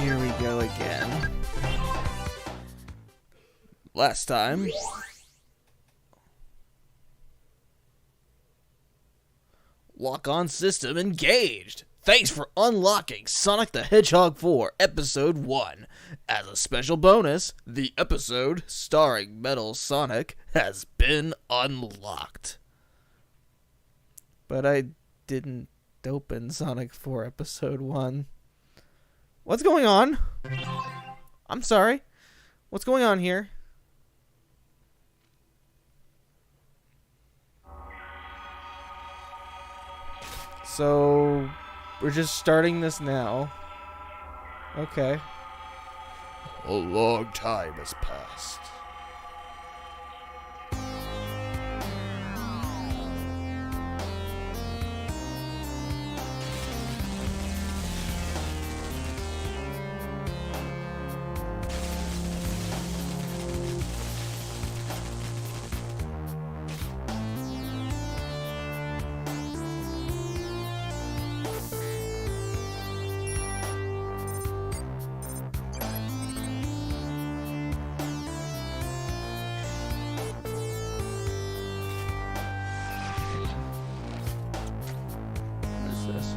here we go again. Last time. Lock-on system engaged. Thanks for unlocking Sonic the Hedgehog 4 Episode 1. As a special bonus, the episode starring Metal Sonic has been unlocked. But I didn't open Sonic 4 Episode 1. What's going on? I'm sorry. What's going on here? So, we're just starting this now. Okay. A long time has passed. What is this?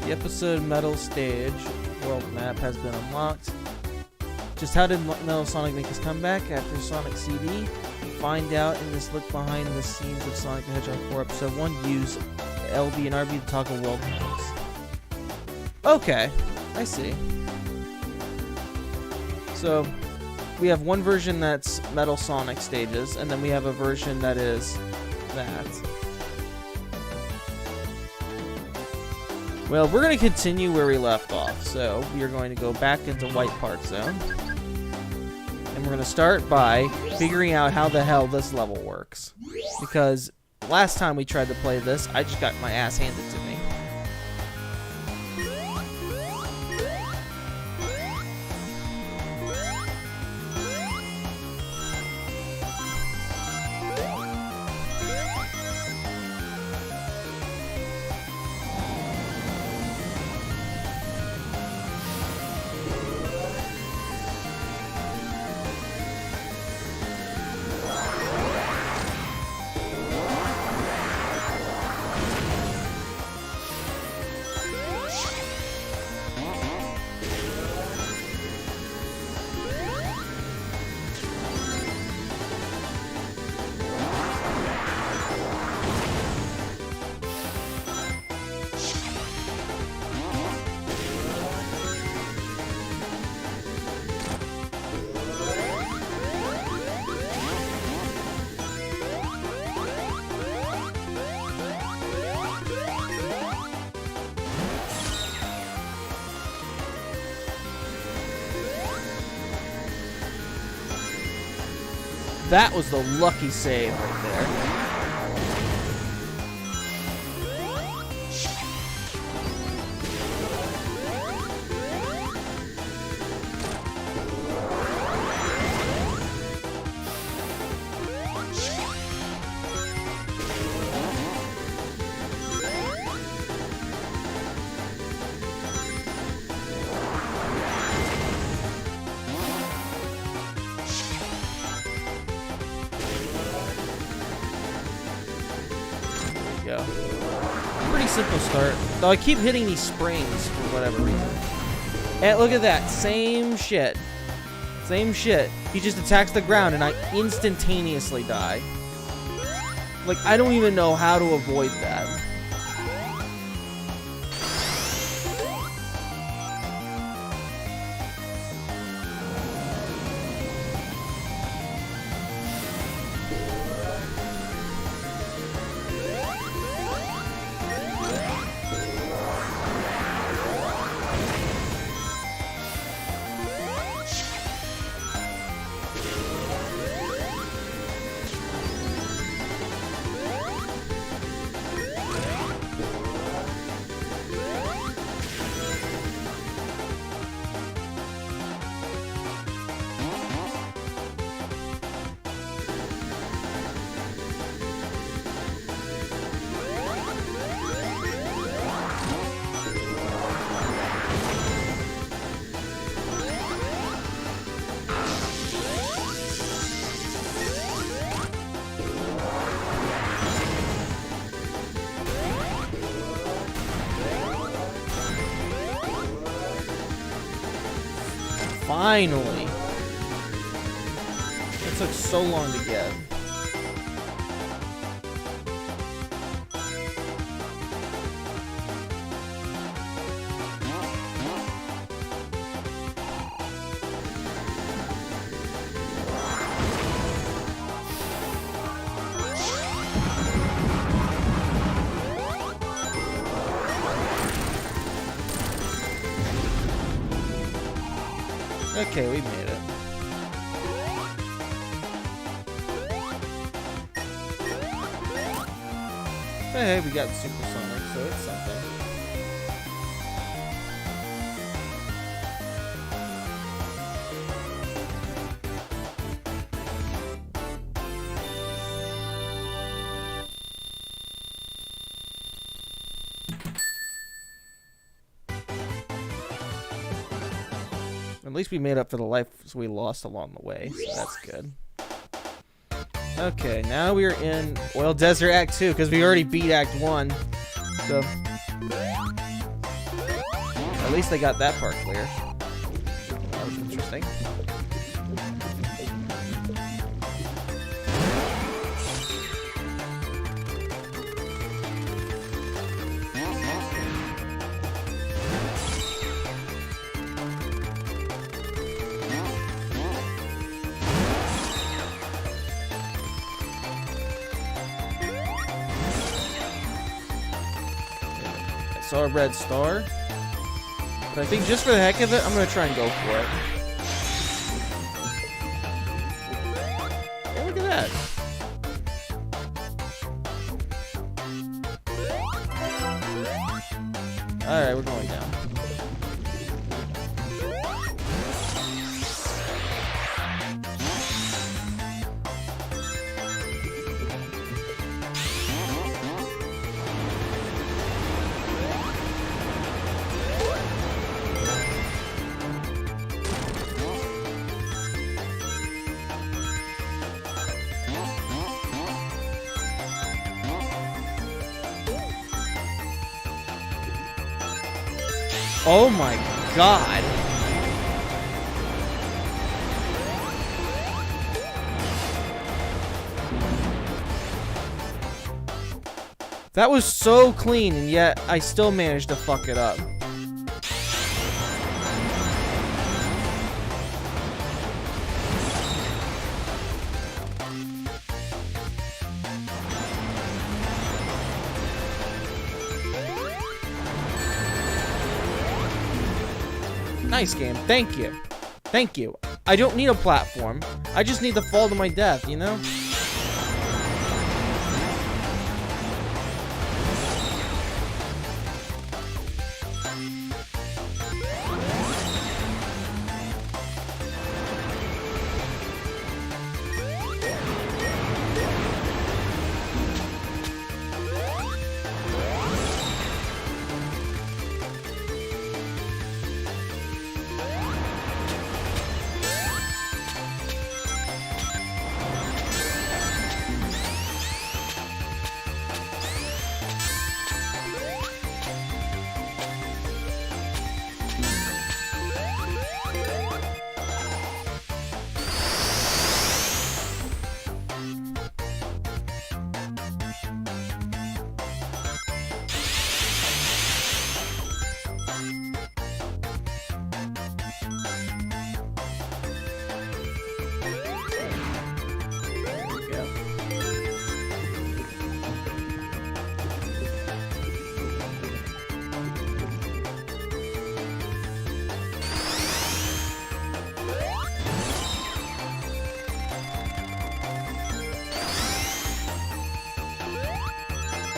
The episode Metal Stage world map has been unlocked. Just how did Metal Sonic make his comeback after Sonic CD? Find out in this look behind the scenes of Sonic the Hedgehog 4 Episode 1. Use LB and RB to toggle world maps. Okay, I see. So, we have one version that's Metal Sonic stages, and then we have a version that is that. Well, we're going to continue where we left off. So, we are going to go back into White Park Zone. And we're going to start by figuring out how the hell this level works. Because last time we tried to play this, I just got my ass handed to me. That was the lucky save right there. Go. Pretty simple start. Though I keep hitting these springs for whatever reason. And look at that. Same shit. Same shit. He just attacks the ground and I instantaneously die. Like, I don't even know how to avoid that. Finally. It took so long to get. Okay, we made it. Hey, we got supersonic, so it's something. At least we made up for the lives we lost along the way, so that's good. Okay, now we're in Oil Desert Act 2, because we already beat Act 1. So, at least they got that part clear. That was interesting. Saw a red star, but I think just for the heck of it, I'm gonna try and go for it. Hey, look at that. Alright, we're going down. Oh my god. That was so clean, and yet I still managed to fuck it up. Nice game. Thank you. Thank you. I don't need a platform. I just need to fall to my death, you know?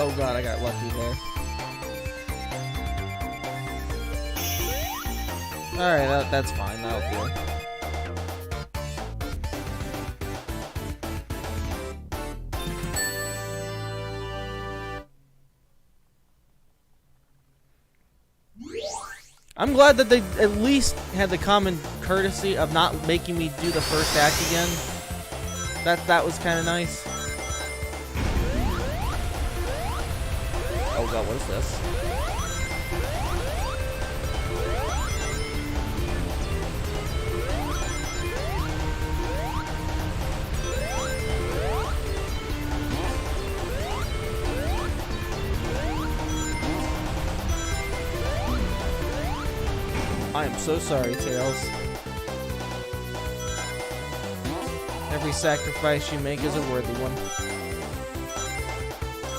Oh god, I got lucky there. Alright, that's fine. That'll do. I'm glad that they at least had the common courtesy of not making me do the first act again. That was kind of nice. Oh god, what is this? I am so sorry, Tails. Every sacrifice you make is a worthy one.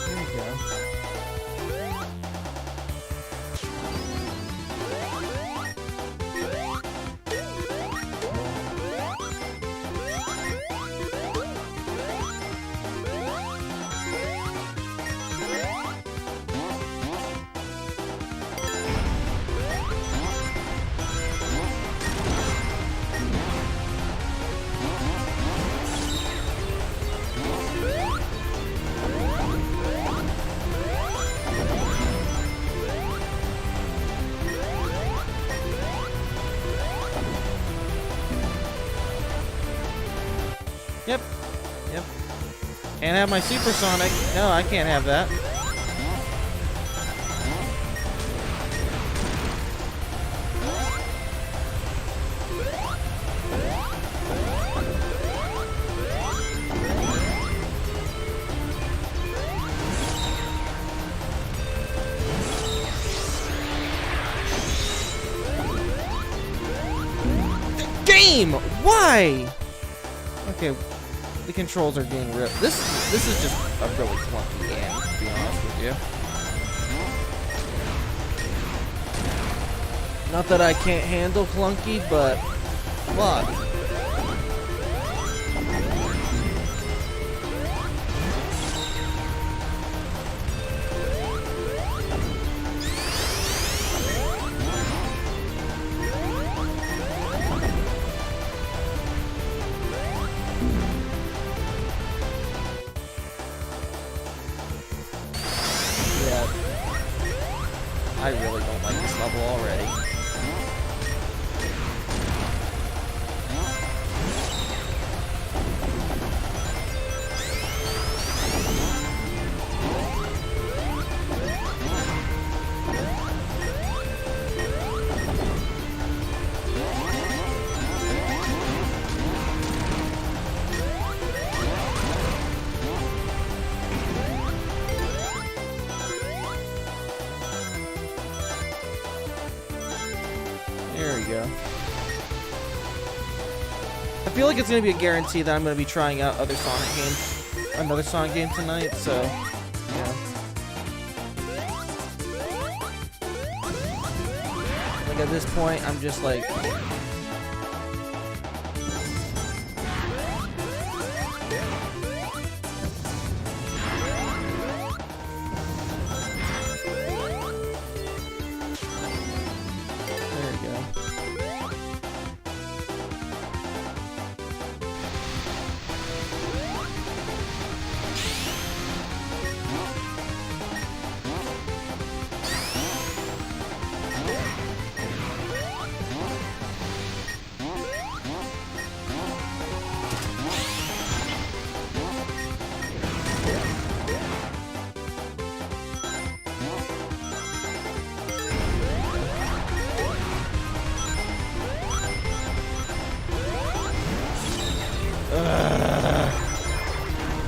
There you go. Yep. Yep. Can't have my supersonic. No, I can't have that. Game! Why? Okay. The controls are getting real. This is just a really clunky game, to be honest with you. Not that I can't handle clunky, but fuck. I really don't like this level already. There we go. I feel like it's gonna be a guarantee that I'm gonna be trying out other Sonic games, another Sonic game tonight. So, yeah. Like at this point, I'm just like.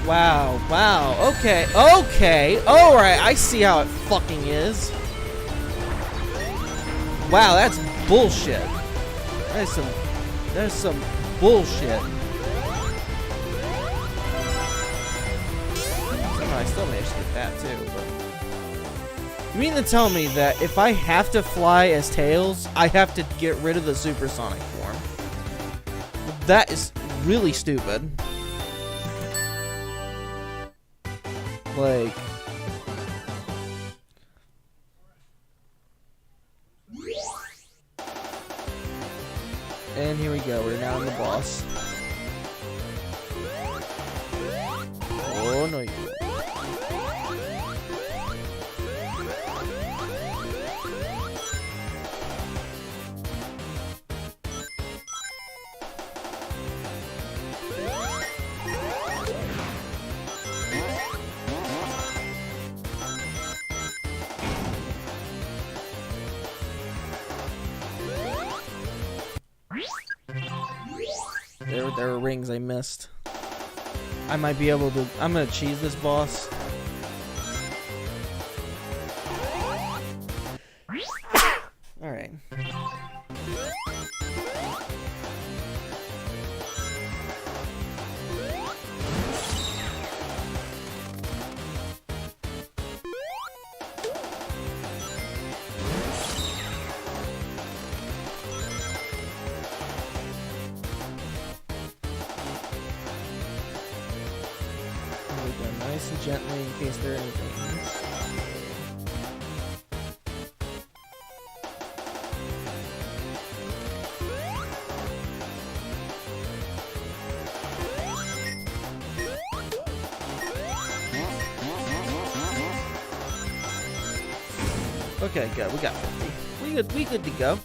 Wow, wow, okay, alright, I see how it fucking is. Wow, that's bullshit. That is some bullshit. Somehow I still managed to get that too, but... You mean to tell me that if I have to fly as Tails, I have to get rid of the supersonic form? That is really stupid. Like... And here we go, we're now in the boss. Oh no, you... There were rings I missed. I might be able to... I'm gonna cheese this boss. Alright. gently in case there are any things. Okay, good. We got 50. We good to go.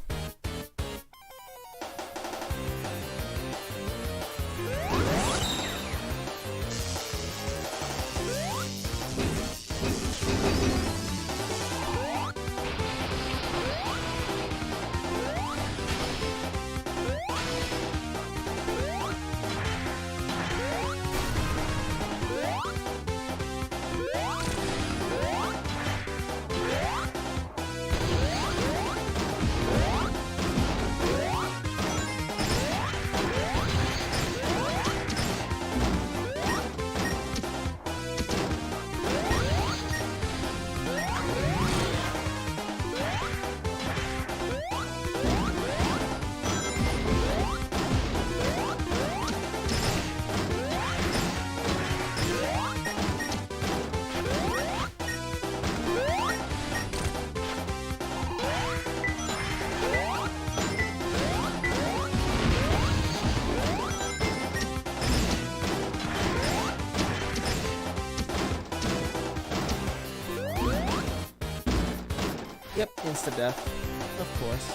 Yep, insta-death. Of course.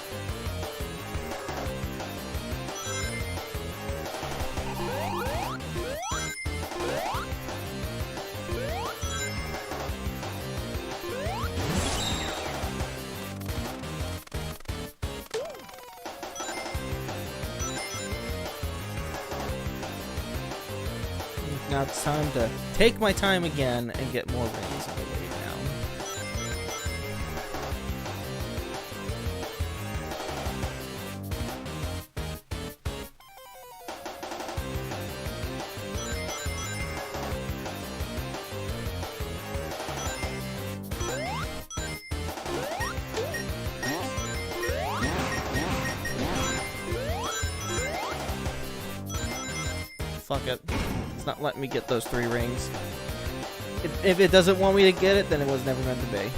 Now it's time to take my time again and get more rings on the way down. Fuck it. It's not letting me get those 3 rings. If it doesn't want me to get it, then it was never meant to be.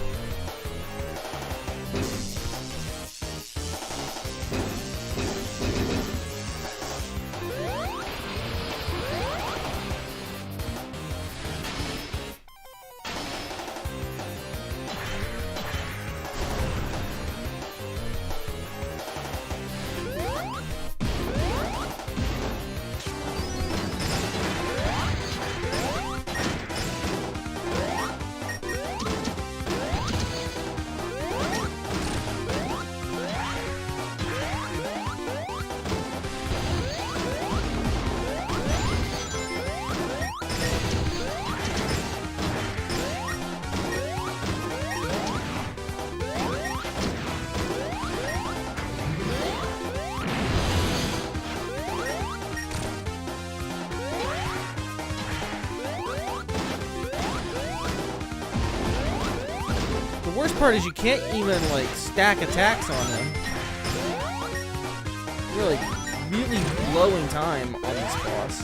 The worst part is you can't even, like, stack attacks on them. Really blowing time on this boss.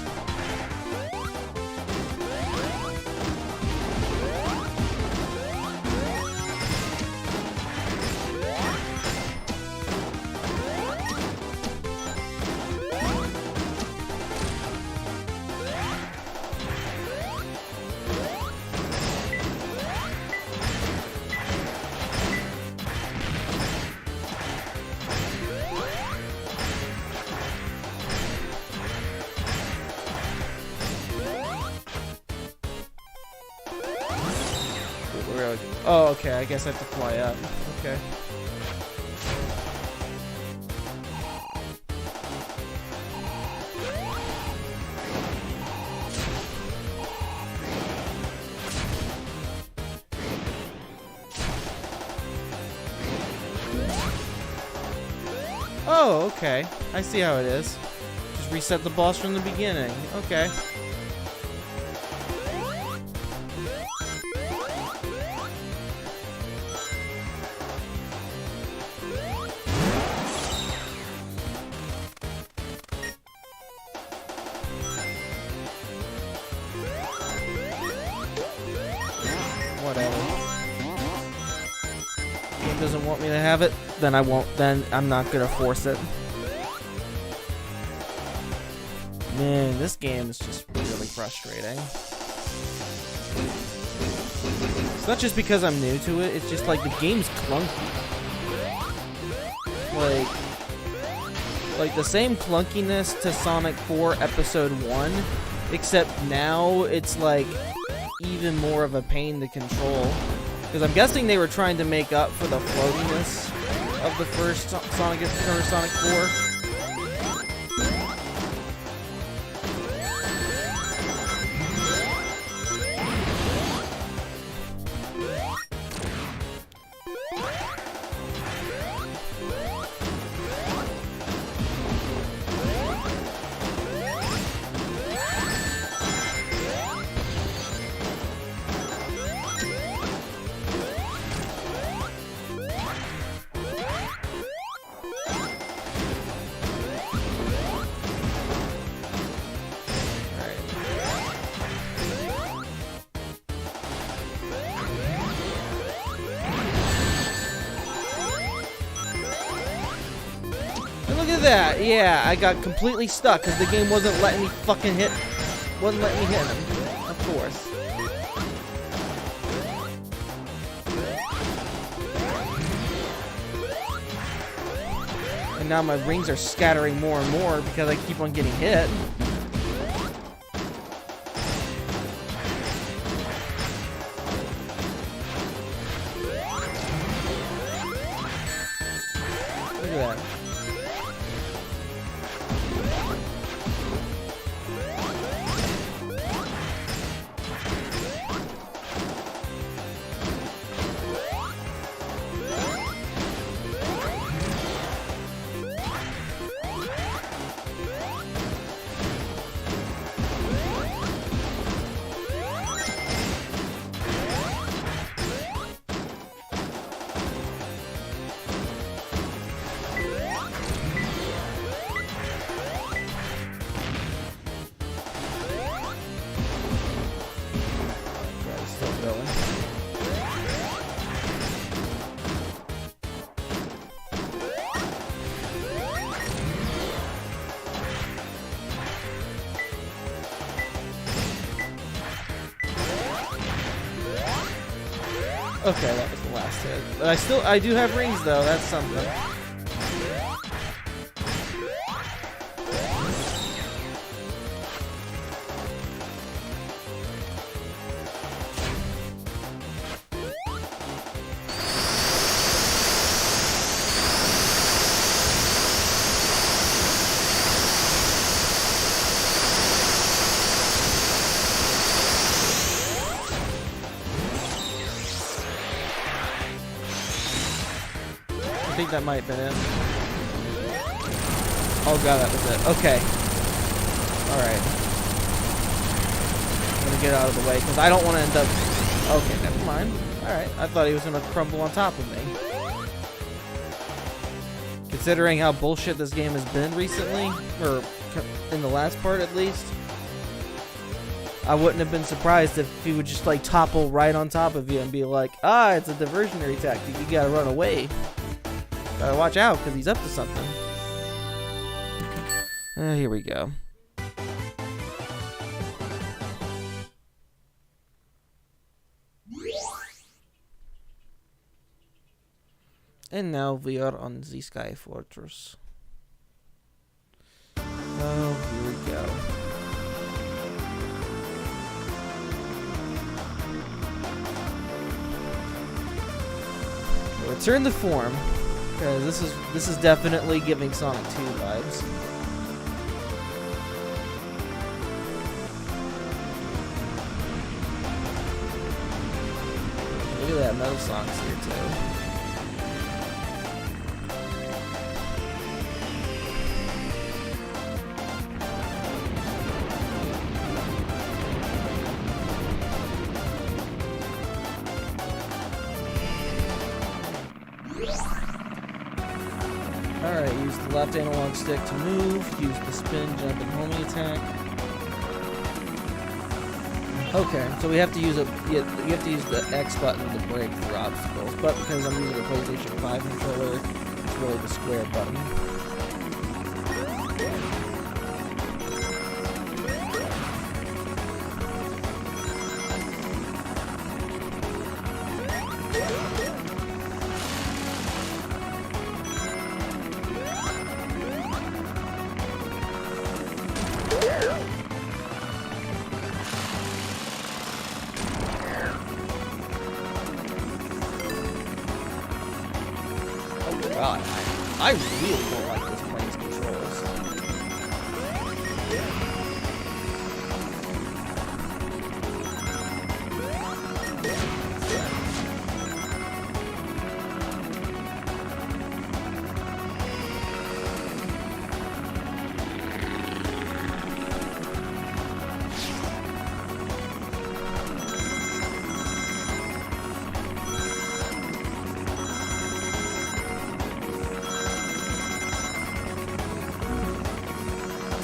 Oh, okay, I guess I have to fly up. Okay. Oh, okay. I see how it is. Just reset the boss from the beginning. Okay. game doesn't want me to have it, then I won't. Then I'm not gonna force it. Man, this game is just really frustrating. It's not just because I'm new to it, it's just like the game's clunky. Like the same clunkiness to Sonic 4 Episode 1, except now it's like even more of a pain to control. Because I'm guessing they were trying to make up for the floatiness of the first Sonic or Sonic 4. Look at that. Yeah, I got completely stuck because the game wasn't letting me fucking hit. Wasn't letting me hit him. Of course. And now my rings are scattering more and more because I keep on getting hit. Look at that. Okay, that was the last hit. But I do have rings though, that's something. I think that might have been it. Oh god, that was it. Okay. Alright. I'm gonna get out of the way, because I don't want to end up... Okay, never mind. Alright, I thought he was gonna crumble on top of me. Considering how bullshit this game has been recently, or in the last part at least, I wouldn't have been surprised if he would just like topple right on top of you and be like, ah, it's a diversionary tactic, you gotta run away. Gotta watch out, because he's up to something. Here we go. And now we are on the Sky Fortress. Oh, here we go. Return to form. Because this is definitely giving Sonic 2 vibes. Look at that, Metal Sonic's here too. Alright, use the left analog stick to move, use the spin, jump, and homing attack. Okay, so we have to use you have to use the X button to break through obstacles, but because I'm using a PlayStation 5 controller, it's really the square button. God, I really don't like this plane's controls.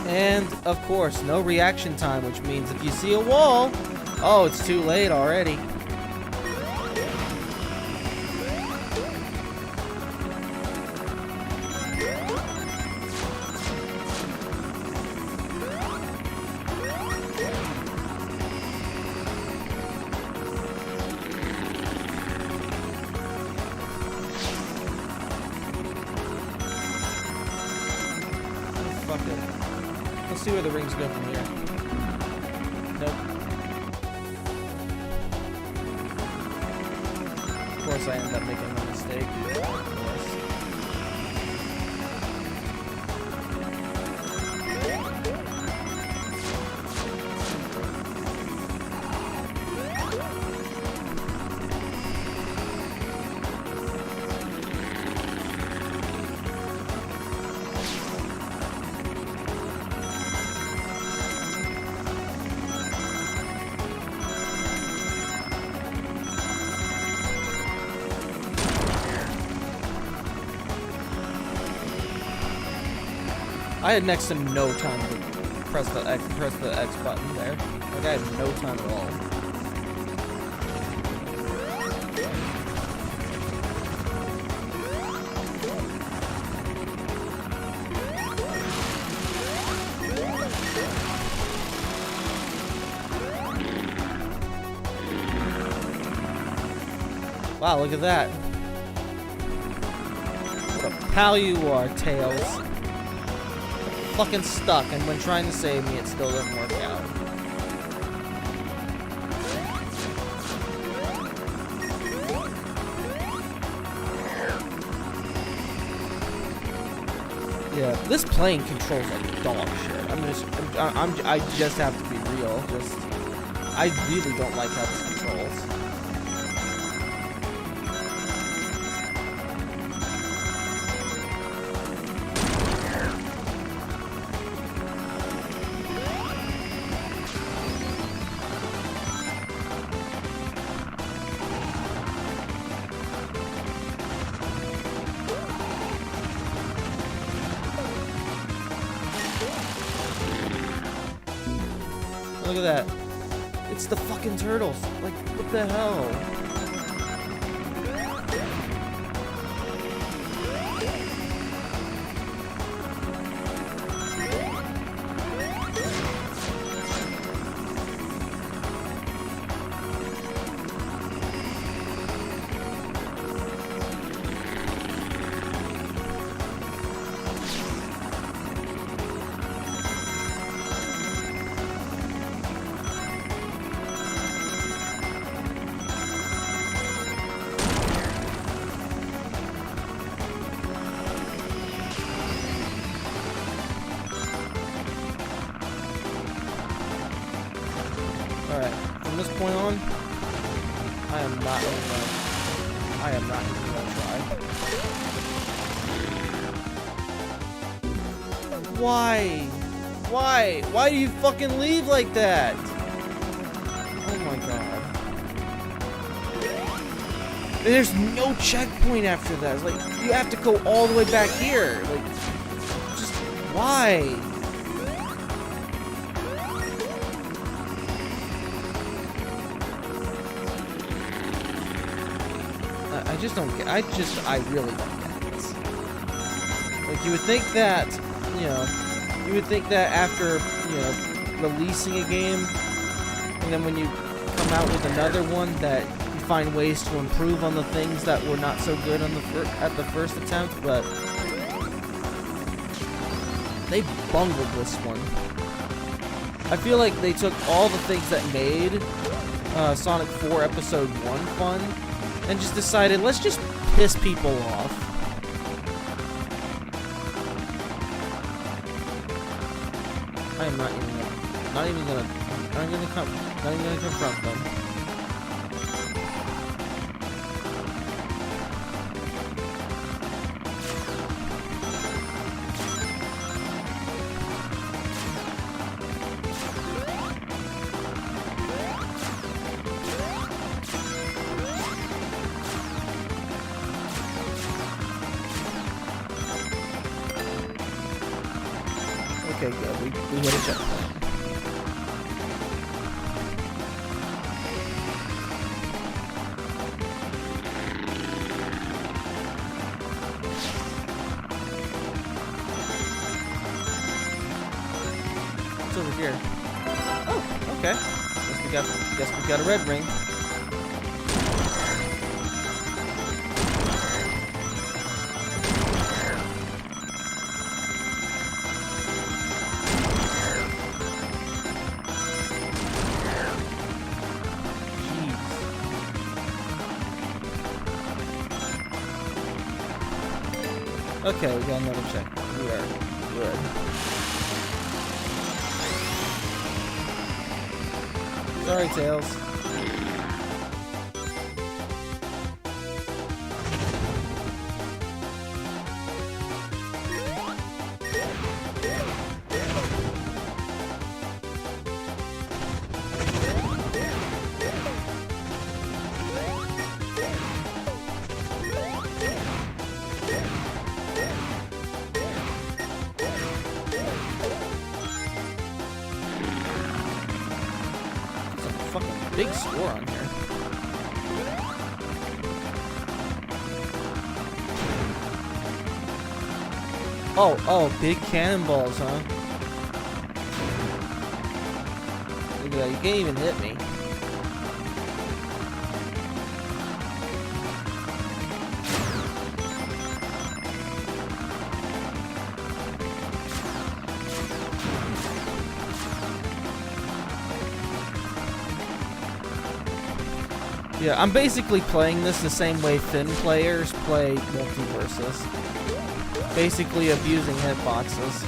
And, of course, no reaction time, which means if you see a wall, oh, it's too late already. Fuck it. Let's see where the rings go from here. Nope. Of course I end up making a mistake. Yes. I had next to no time to press the X button there. Like I had no time at all. Wow, look at that. What a pal you are, Tails. Fucking stuck, and when trying to save me, it still doesn't work out. Yeah, this plane controls like dog shit. I just have to be real. I really don't like how this controls. Look at that. It's the fucking turtles. Like, what the hell? Alright, from this point on, I am not even gonna try. Why? Why? Why do you fucking leave like that? Oh my god. There's no checkpoint after that. It's like, you have to go all the way back here. Like, just, why? I just don't get. I really don't get it. Like you would think that, after releasing a game, and then when you come out with another one, that you find ways to improve on the things that were not so good on at the first attempt, but they bungled this one. I feel like they took all the things that made Sonic 4 Episode 1 fun and just decided, let's just piss people off. I am not even gonna confront them. Okay, good. We hit a checkpoint. What's over here? Oh, okay. Guess we got a red ring. Okay, we got another checkpoint. We are good. Sorry, Tails. Fucking big score on here. Oh, big cannonballs, huh? Look at that, you can't even hit me. Yeah, I'm basically playing this the same way Finn players play Multiversus. Basically abusing hitboxes.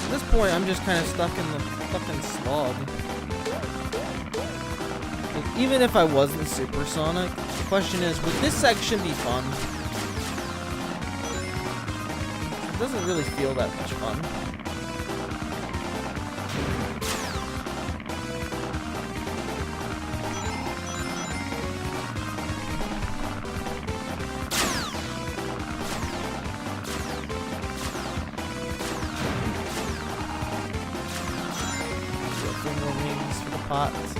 At this point, I'm just kind of stuck in the fucking slog. Like, even if I wasn't Supersonic, the question is, would this section be fun? It doesn't really feel that much fun. For the pots.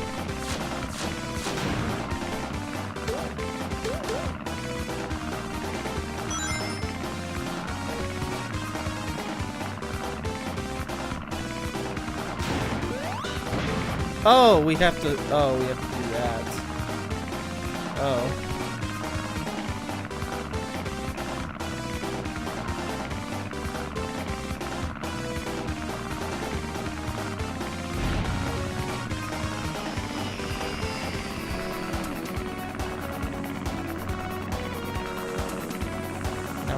Oh, we have to do that. Oh.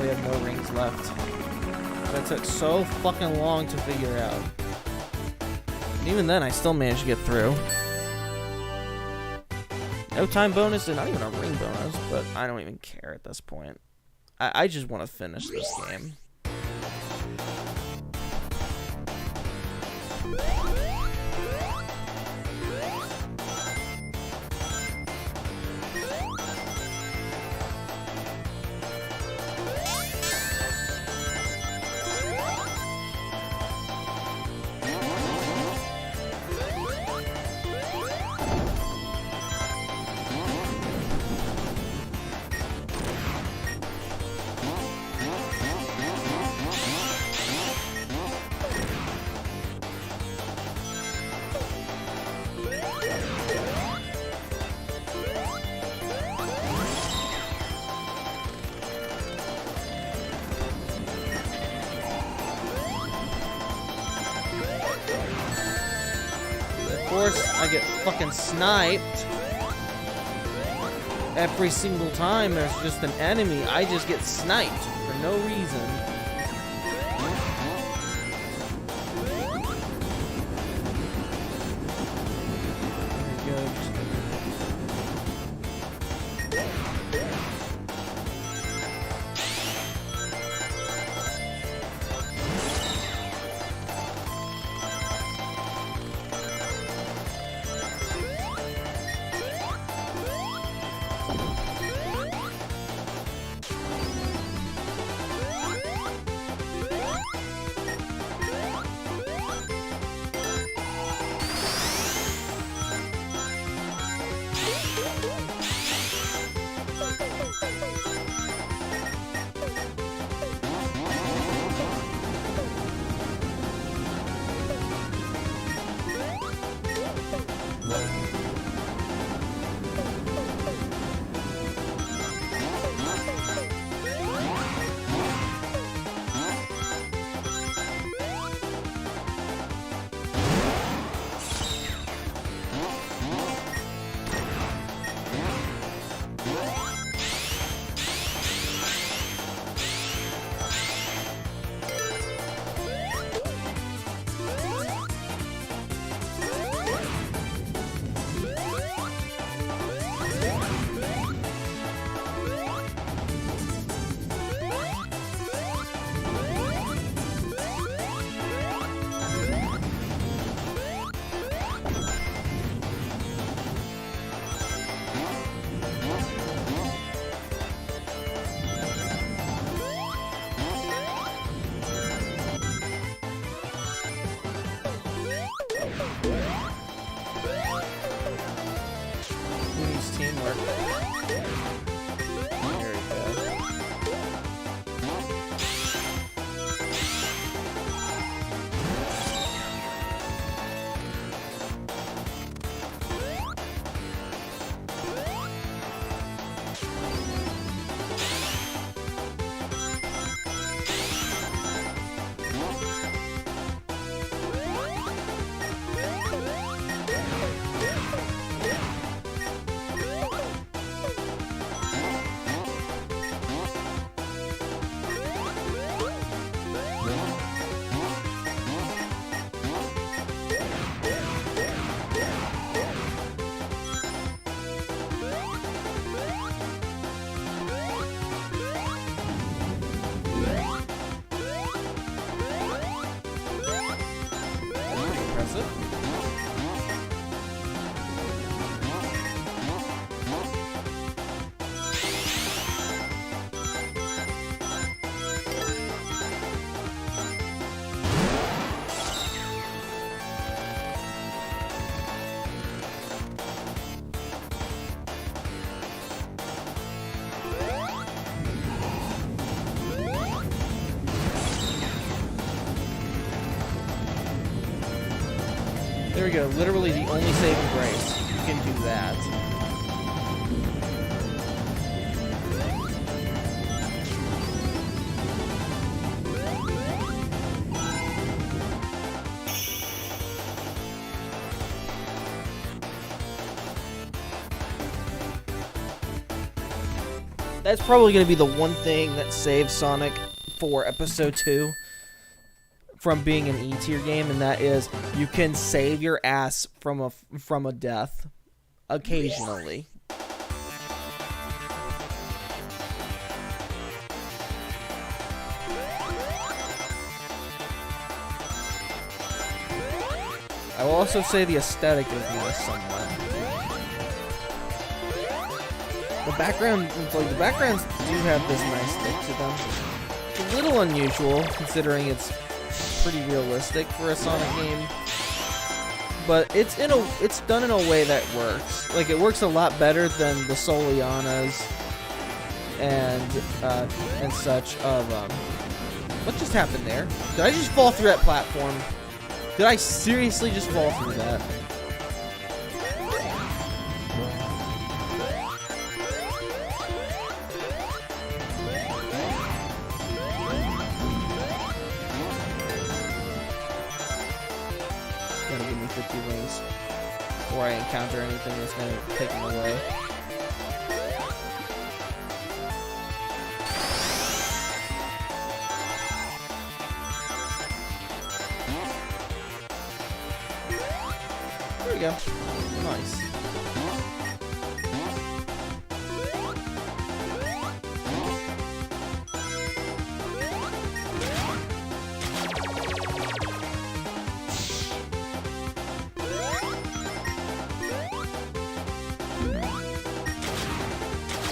we have no rings left. That took so fucking long to figure out. And even then, I still managed to get through. No time bonus and not even a ring bonus, but I don't even care at this point. I just want to finish this game. Of course, I get fucking sniped. Every single time there's just an enemy, I just get sniped for no reason. There we go. Who needs teamwork? There we go. Impressive. There we go, literally the only saving grace. You can do that. That's probably going to be the one thing that saves Sonic for Episode 2 from being an E tier game, and that is you can save your ass from a death occasionally. I will also say the aesthetic is nice somewhat. The backgrounds do have this nice look to them. It's a little unusual considering it's pretty realistic for a Sonic game, but it's done in a way that works. Like, it works a lot better than the Solianas and such of what just happened there? Did I just fall through that platform? Did I seriously just fall through that? Gotta give me 50 rings before I encounter anything that's gonna take them away. There we go. Nice.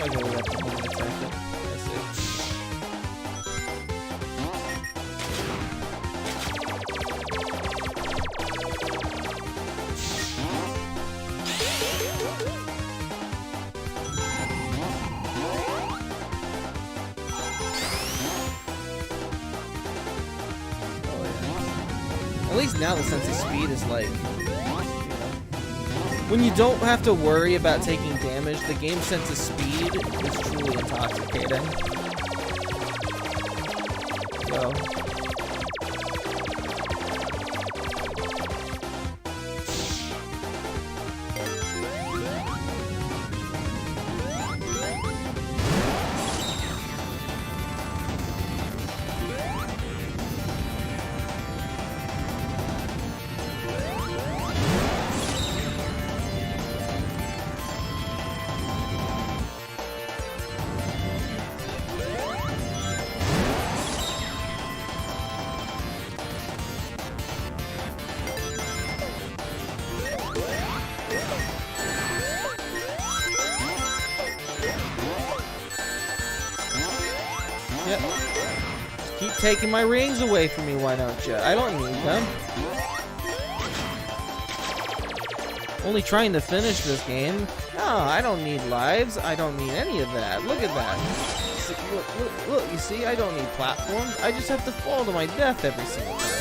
I go up to one second. I see. At least now the sense of speed is like, when you don't have to worry about taking damage, the game's sense of speed is truly intoxicating. So. Yep. Just keep taking my rings away from me, why don't you? I don't need them. Only trying to finish this game. No, I don't need lives. I don't need any of that. Look at that. Look, you see? I don't need platforms. I just have to fall to my death every single time.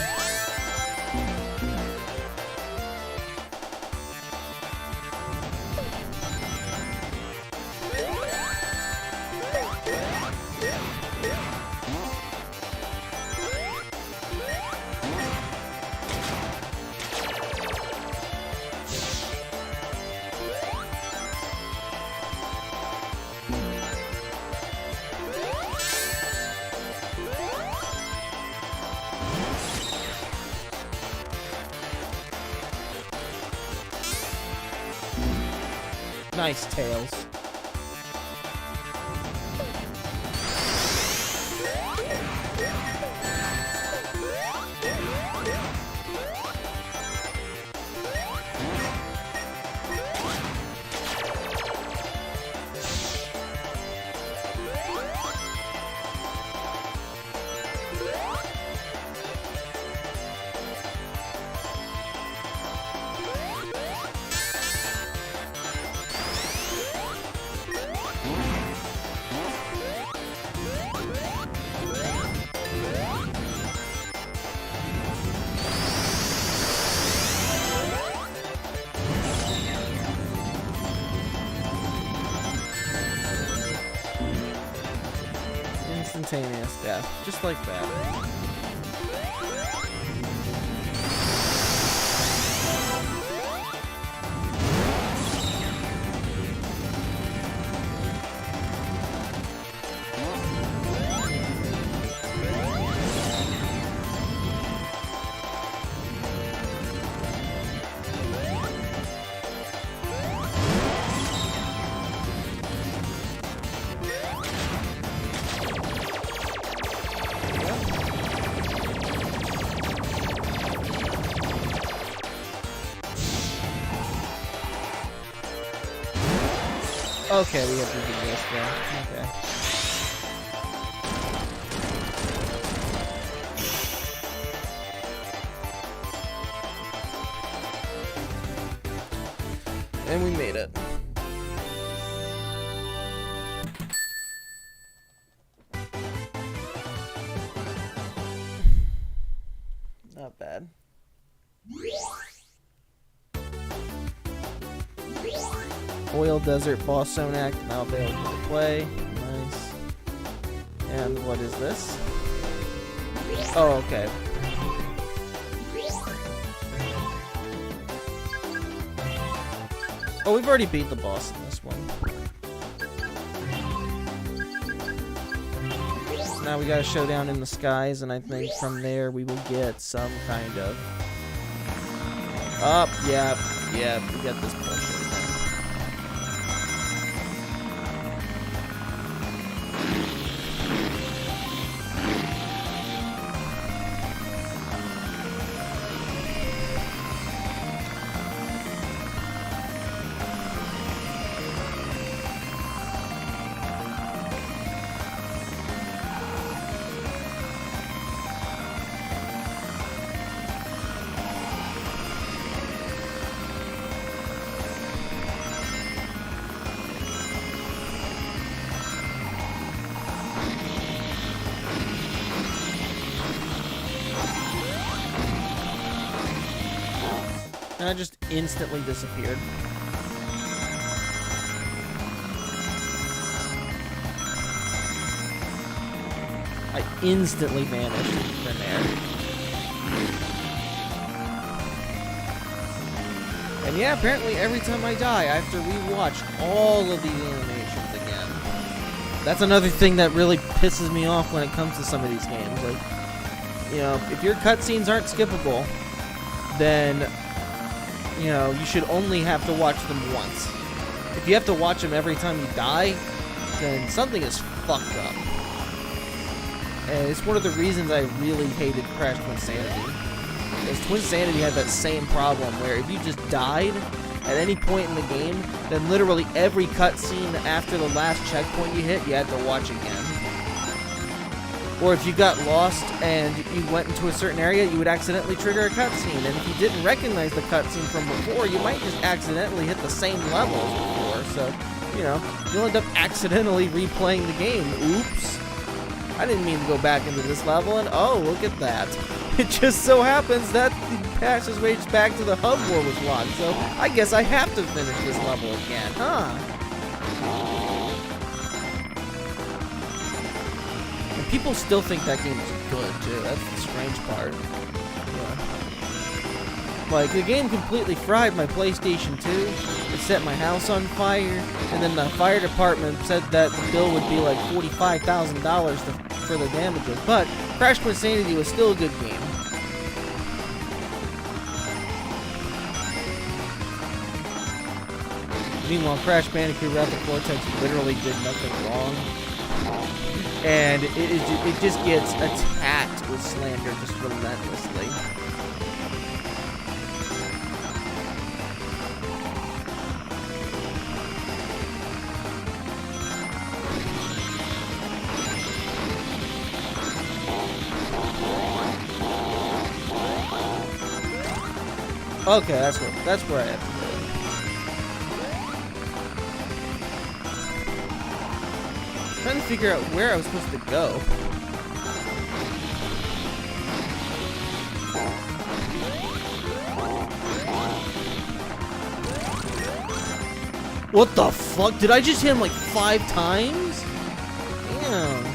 Nice, Tails. Instantaneous death, just like that. Okay, we have to do this then. Okay. And we made it. Not bad. Oil Desert Boss Zone Act now available to play. Nice. And what is this? Oh, okay. Oh, we've already beat the boss in this one. Now we got a showdown in the skies, and I think from there we will get some kind of... yeah, we got this bullshit thing. And I just instantly disappeared. I instantly vanished from there. And yeah, apparently every time I die, I have to rewatch all of these animations again. That's another thing that really pisses me off when it comes to some of these games. Like, you know, if your cutscenes aren't skippable, then... you know, you should only have to watch them once. If you have to watch them every time you die, then something is fucked up. And it's one of the reasons I really hated Crash Twinsanity. Because Twinsanity had that same problem where if you just died at any point in the game, then literally every cutscene after the last checkpoint you hit, you had to watch again. Or if you got lost and you went into a certain area, you would accidentally trigger a cutscene. And if you didn't recognize the cutscene from before, you might just accidentally hit the same level as before. So, you know, you'll end up accidentally replaying the game. Oops. I didn't mean to go back into this level, and oh, look at that. It just so happens that the passageway back to the hub war was locked. So I guess I have to finish this level again, huh? People still think that game is good, too. That's the strange part. Yeah. Like, the game completely fried my PlayStation 2. It set my house on fire. And then the fire department said that the bill would be like $45,000 for the damages. But Crash Twinsanity was still a good game. Meanwhile, Crash Bandicoot Wrath of Cortex literally did nothing wrong. And it just gets attacked with slander just relentlessly. Okay, that's where I have to go. Trying to figure out where I was supposed to go. What the fuck? Did I just hit him like 5 times? Damn.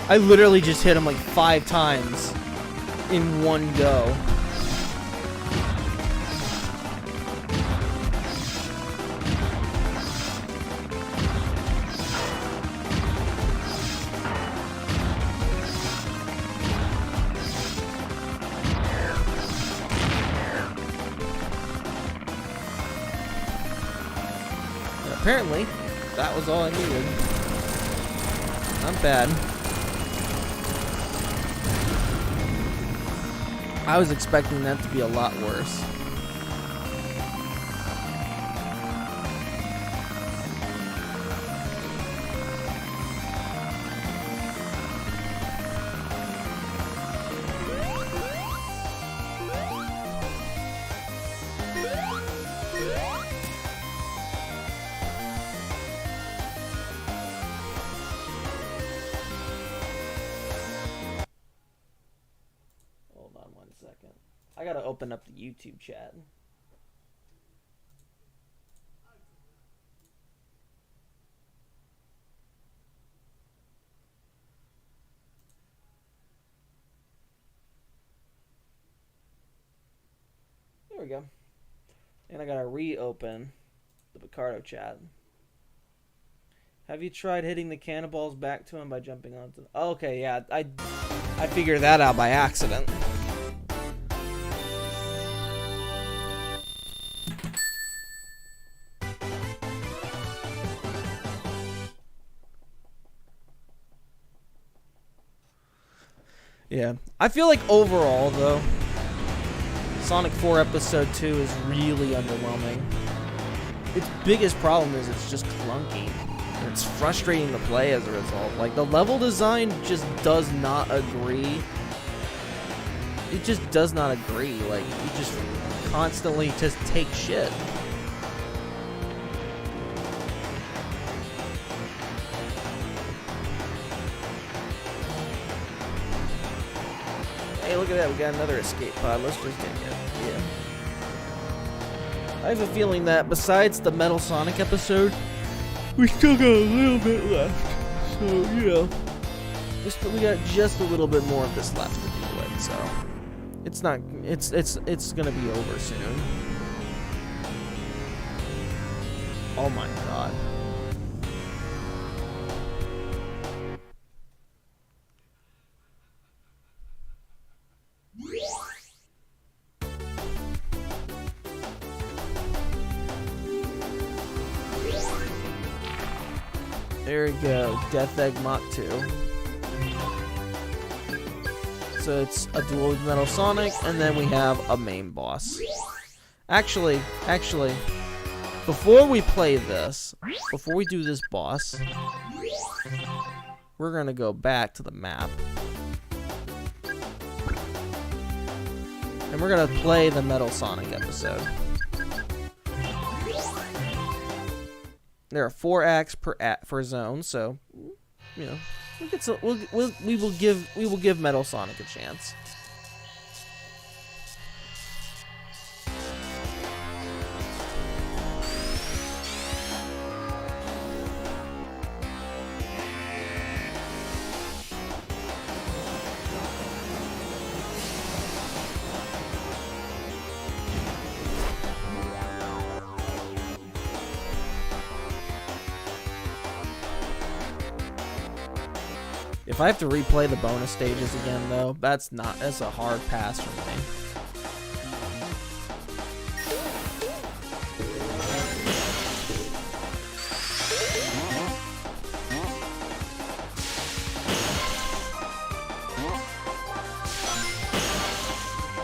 I literally just hit him like 5 times in one go. And apparently, that was all I needed. Not bad. I was expecting that to be a lot worse. I gotta open up the YouTube chat. There we go. And I gotta reopen the Picardo chat. Have you tried hitting the cannonballs back to him by jumping onto? Oh, okay, yeah, I figured that out by accident. Yeah, I feel like overall, though, Sonic 4 Episode 2 is really underwhelming. Its biggest problem is it's just clunky. And it's frustrating to play as a result. Like, the level design just does not agree. It just does not agree. Like, you just constantly just take shit. Hey, look at that, we got another escape pod. Let's just take it. Yeah. I have a feeling that besides the Metal Sonic episode, we still got a little bit left. So, you know, we got just a little bit more of this left to deal with, so it's not it's gonna be over soon. Oh my god. There we go, Death Egg Mach 2. So it's a duel with Metal Sonic, and then we have a main boss. Actually, before we play this, before we do this boss, we're gonna go back to the map. And we're gonna play the Metal Sonic episode. There are 4 acts per zone, so you know we will give Metal Sonic a chance. If I have to replay the bonus stages again, though, that's a hard pass for me.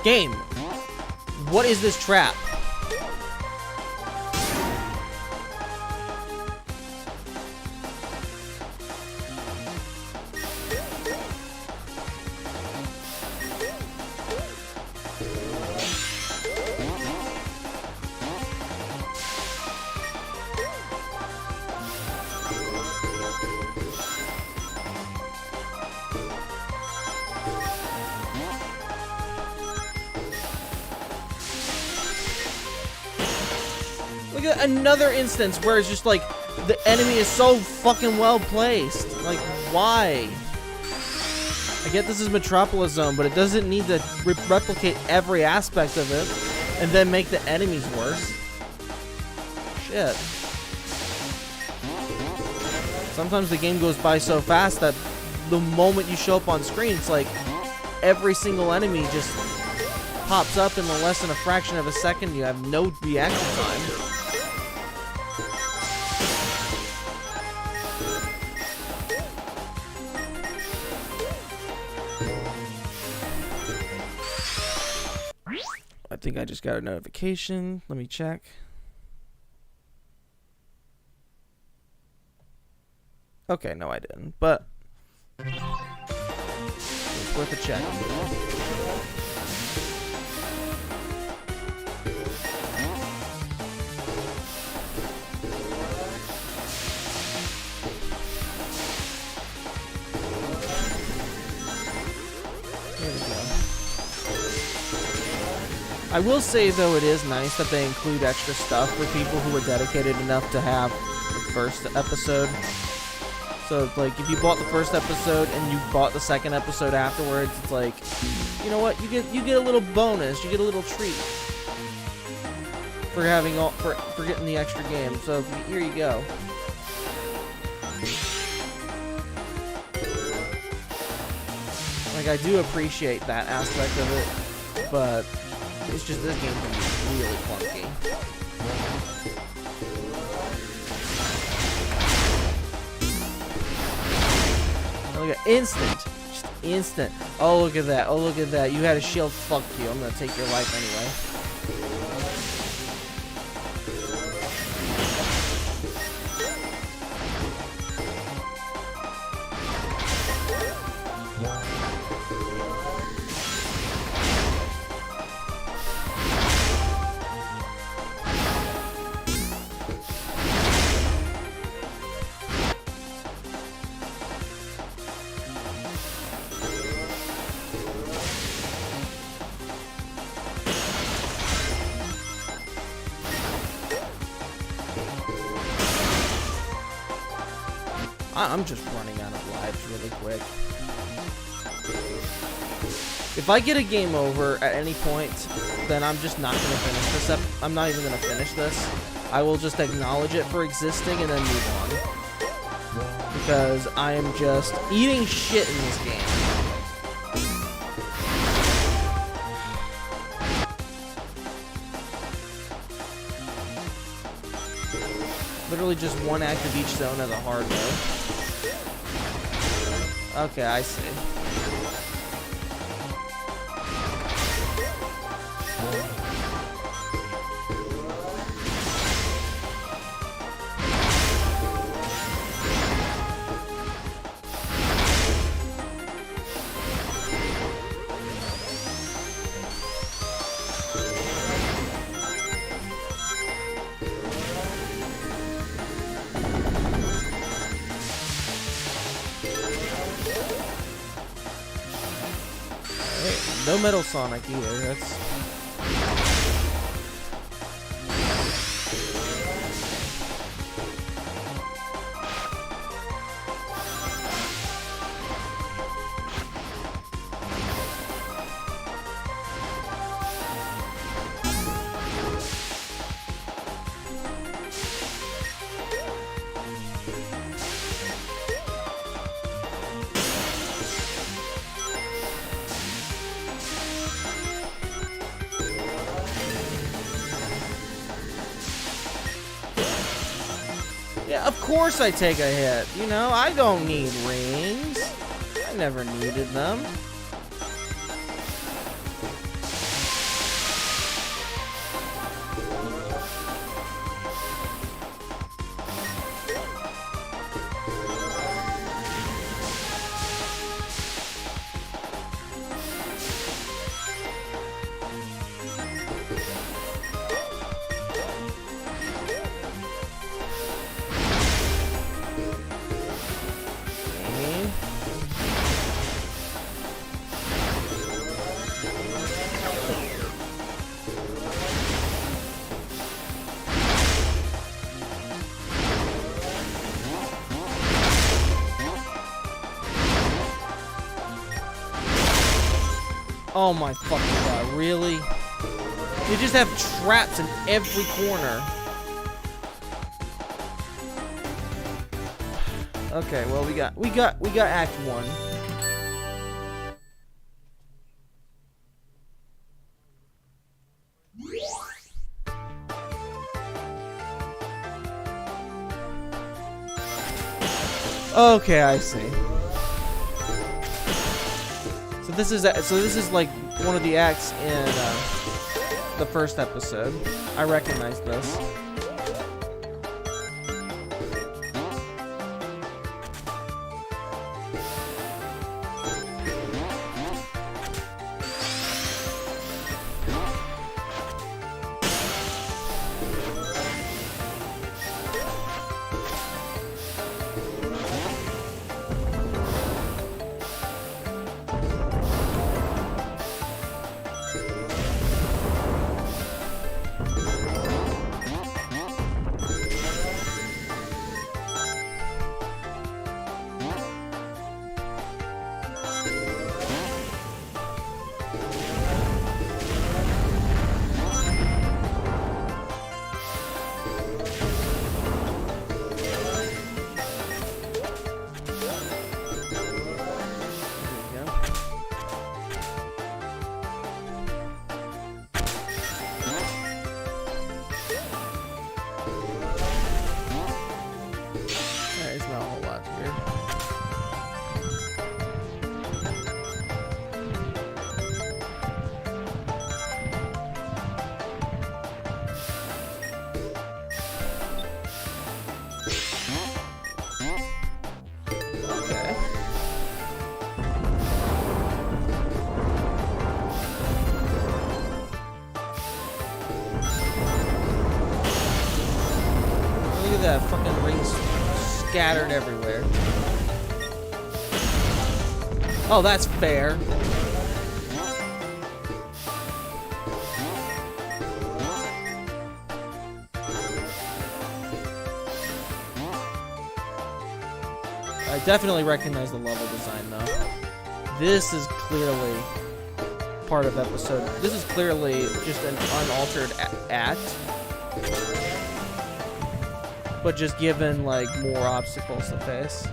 Game, what is this trap? Look at another instance where it's just like the enemy is so fucking well placed. Like, why? I get this is Metropolis Zone, but it doesn't need to replicate every aspect of it and then make the enemies worse. Shit. Sometimes the game goes by so fast that the moment you show up on screen, it's like every single enemy just pops up in less than a fraction of a second. You have no reaction time. think I just got a notification. Let me check. Okay, no I didn't, but it's worth a check. I will say, though, it is nice that they include extra stuff for people who are dedicated enough to have the first episode. So, like, if you bought the first episode and you bought the second episode afterwards, it's like, you know what? You get a little bonus. You get a little treat for having for getting the extra game. So here you go. Like, I do appreciate that aspect of it, but it's just this game can be really clunky. Look at instant, just instant. Oh look at that! Oh look at that! You had a shield. Fuck you! I'm gonna take your life anyway. I'm just running out of lives really quick. If I get a game over at any point, then I'm just not going to finish this. I'm not even going to finish this. I will just acknowledge it for existing and then move on. Because I am just eating shit in this game. Literally just one act of each zone as a hard mode. Okay, I see. No Metal Sonic either. That's yeah, of course I take a hit. You know, I don't need rings. I never needed them. Oh my fucking god, really? You just have traps in every corner. Okay, well we got Act 1. Okay, I see. So this is like one of the acts in the first episode. I recognize this. That fucking rings scattered everywhere. Oh, that's fair. I definitely recognize the level design though. This is clearly part of episode. This is clearly just an unaltered act. But just given, like, more obstacles to face.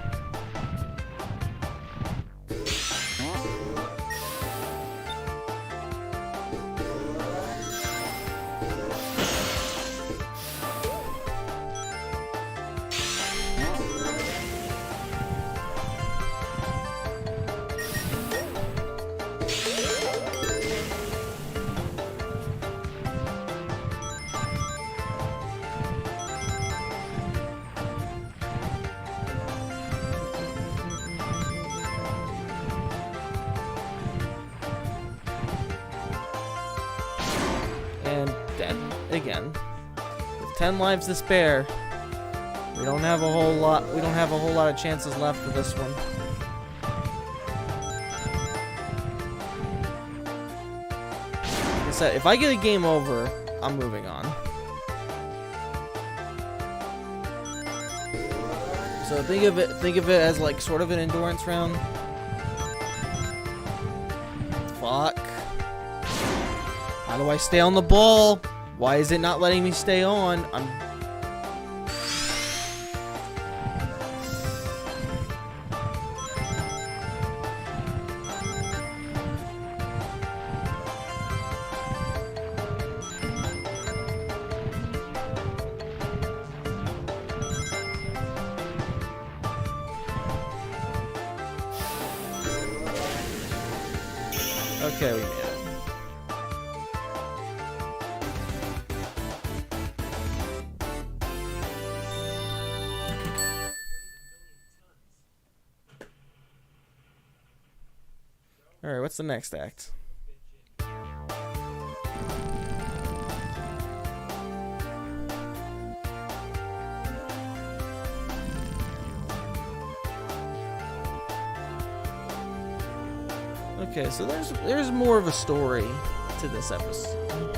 And dead again. With 10 lives to spare, we don't have a whole lot. We don't have a whole lot of chances left for this one. Like I said, if I get a game over, I'm moving on. So think of it as like sort of an endurance round. Fuck. How do I stay on the ball? Why is it not letting me stay on? Okay, we made it. Alright, what's the next act? Okay, so there's more of a story to this episode.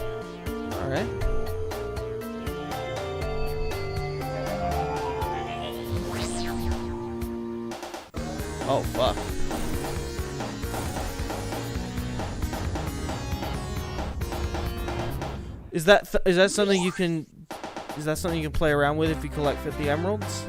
Alright. Oh, fuck. Is that something you can play around with if you collect 50 emeralds?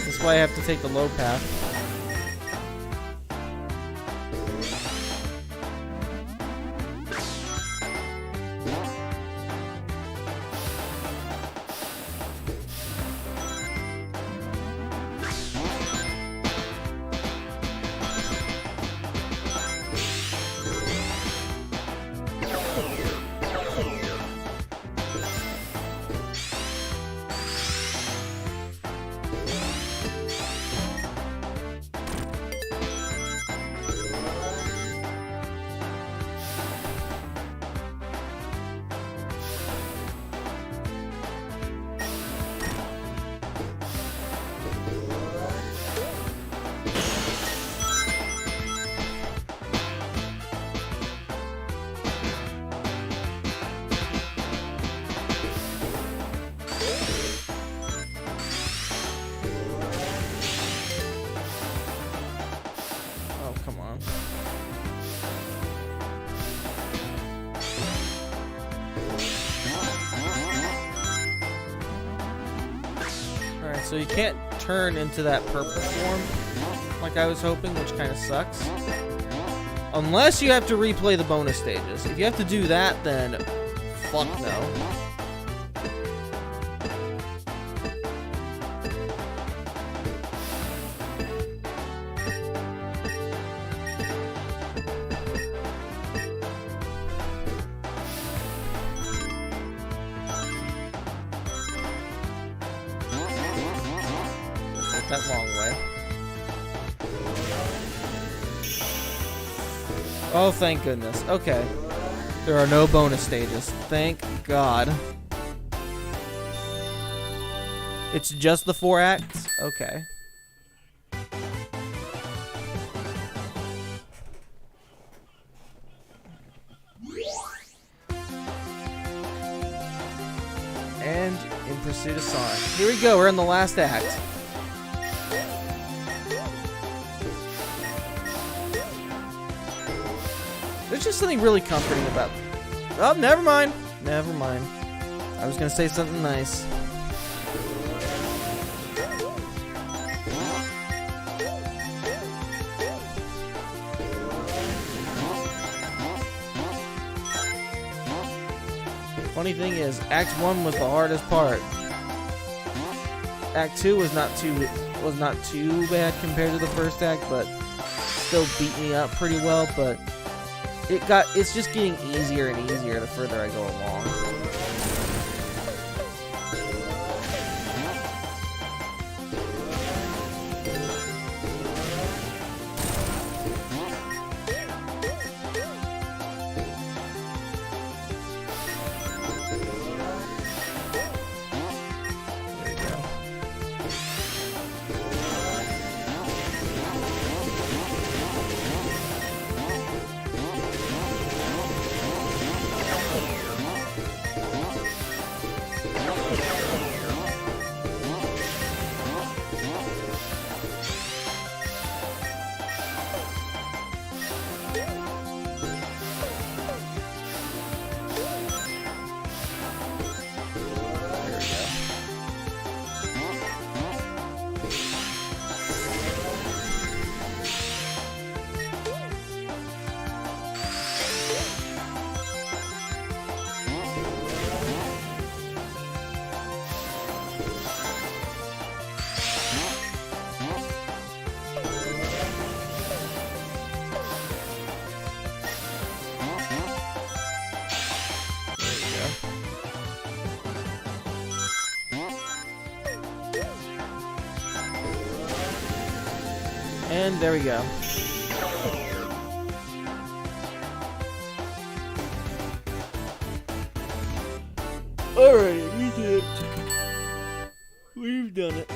That's why I have to take the low path. So you can't turn into that purple form like I was hoping, which kind of sucks. Unless you have to replay the bonus stages. If you have to do that, then fuck no. That long way. Oh, thank goodness. Okay. There are no bonus stages. Thank God. It's just the 4 acts? Okay. And In Pursuit of Sonic. Here we go, we're in the last act. There's just something really comforting about... Oh, never mind. Never mind. I was gonna say something nice. Funny thing is, Act 1 was the hardest part. Act 2 was not too bad compared to the first act, but still beat me up pretty well, but it's just getting easier and easier the further I go along. And there we go. Alright, we did it. We've done it.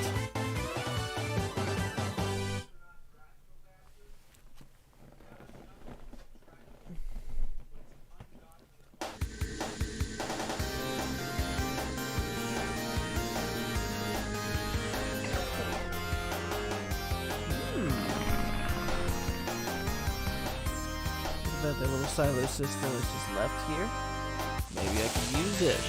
That the little silo system is just left here. Maybe I can use it.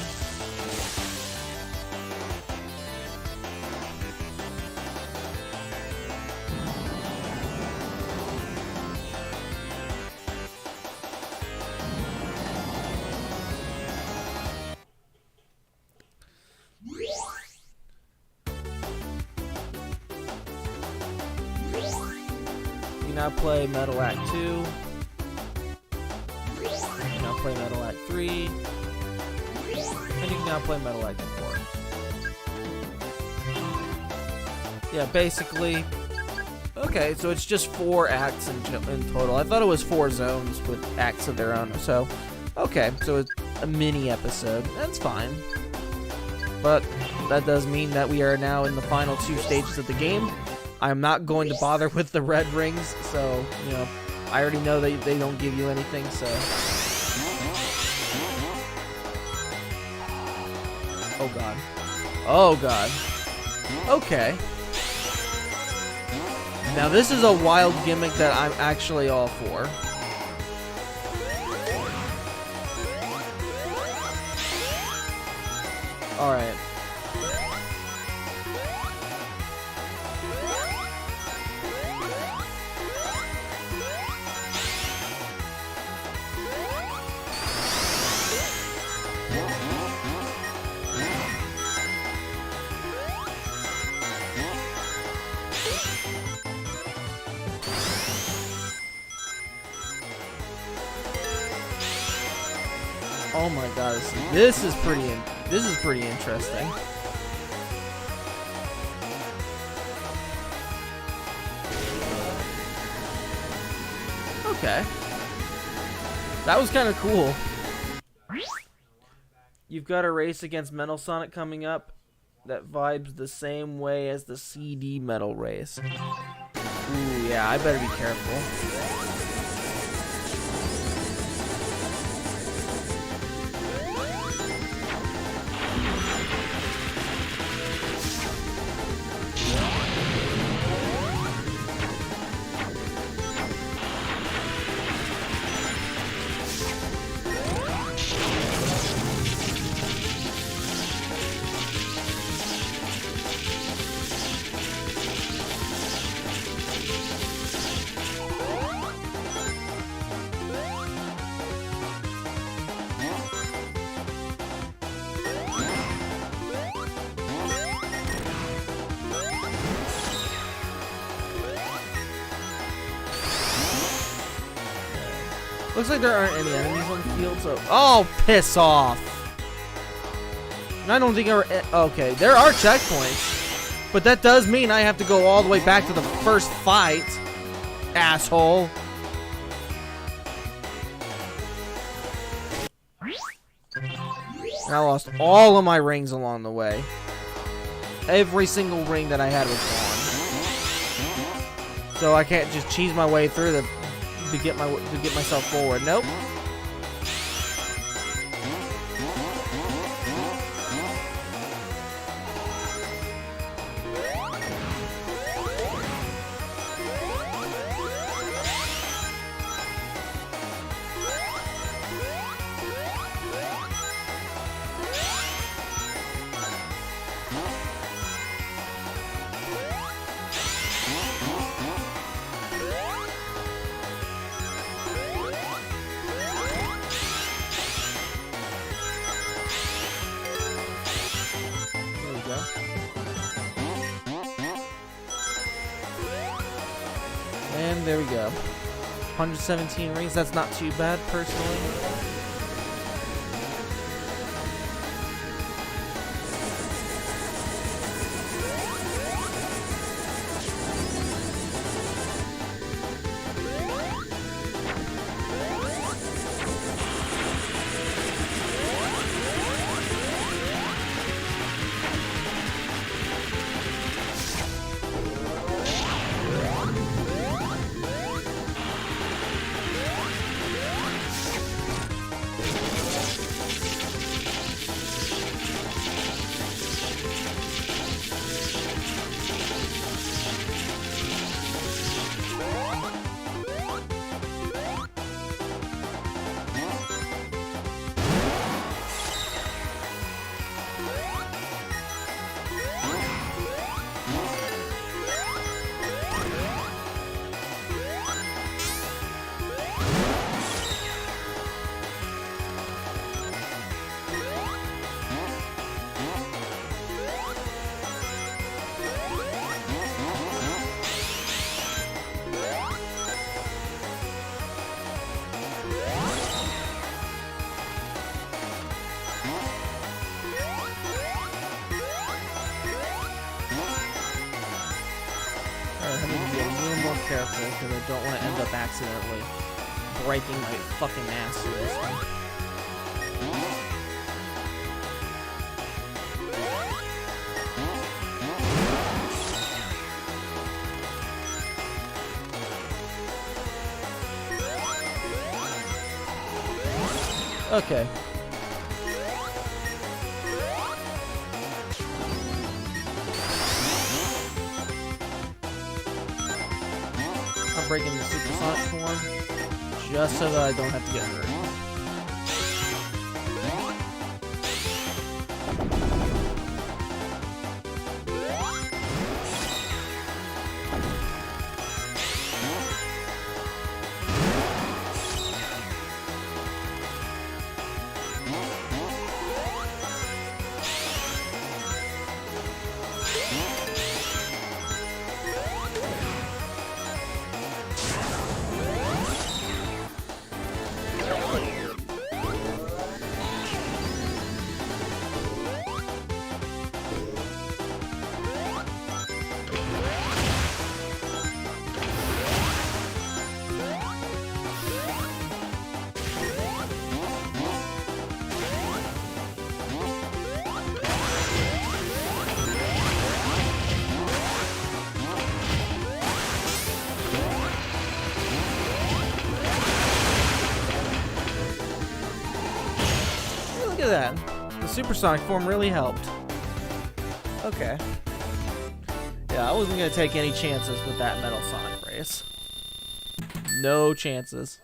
now play Metal Act 2. You can now play Metal Act 3. And you can now play Metal Act 4. Yeah, basically. Okay, so it's just 4 acts in total. I thought it was 4 zones with acts of their own. So, okay, so it's a mini episode. That's fine. But that does mean that we are now in the final 2 stages of the game. I'm not going to bother with the red rings, so, you know, I already know they don't give you anything, so. Oh, God. Oh, God. Okay. Now, this is a wild gimmick that I'm actually all for. Alright. Oh my god, this is pretty interesting. Okay. That was kind of cool. You've got a race against Metal Sonic coming up that vibes the same way as the CD Metal race. Ooh, yeah, I better be careful. Looks like there aren't any enemies on the field, so... Oh, piss off! I don't think okay, there are checkpoints. But that does mean I have to go all the way back to the first fight. Asshole. And I lost all of my rings along the way. Every single ring that I had was gone. So I can't just cheese my way through to get myself forward. Nope. And there we go. 117 rings. That's not too bad, personally. careful because I don't want to end up accidentally breaking my fucking ass through this thing. Okay. I'm breaking the supersonic form just so that I don't have to get hurt. Look at that. The supersonic form really helped. Okay. Yeah, I wasn't gonna take any chances with that Metal Sonic race. No chances.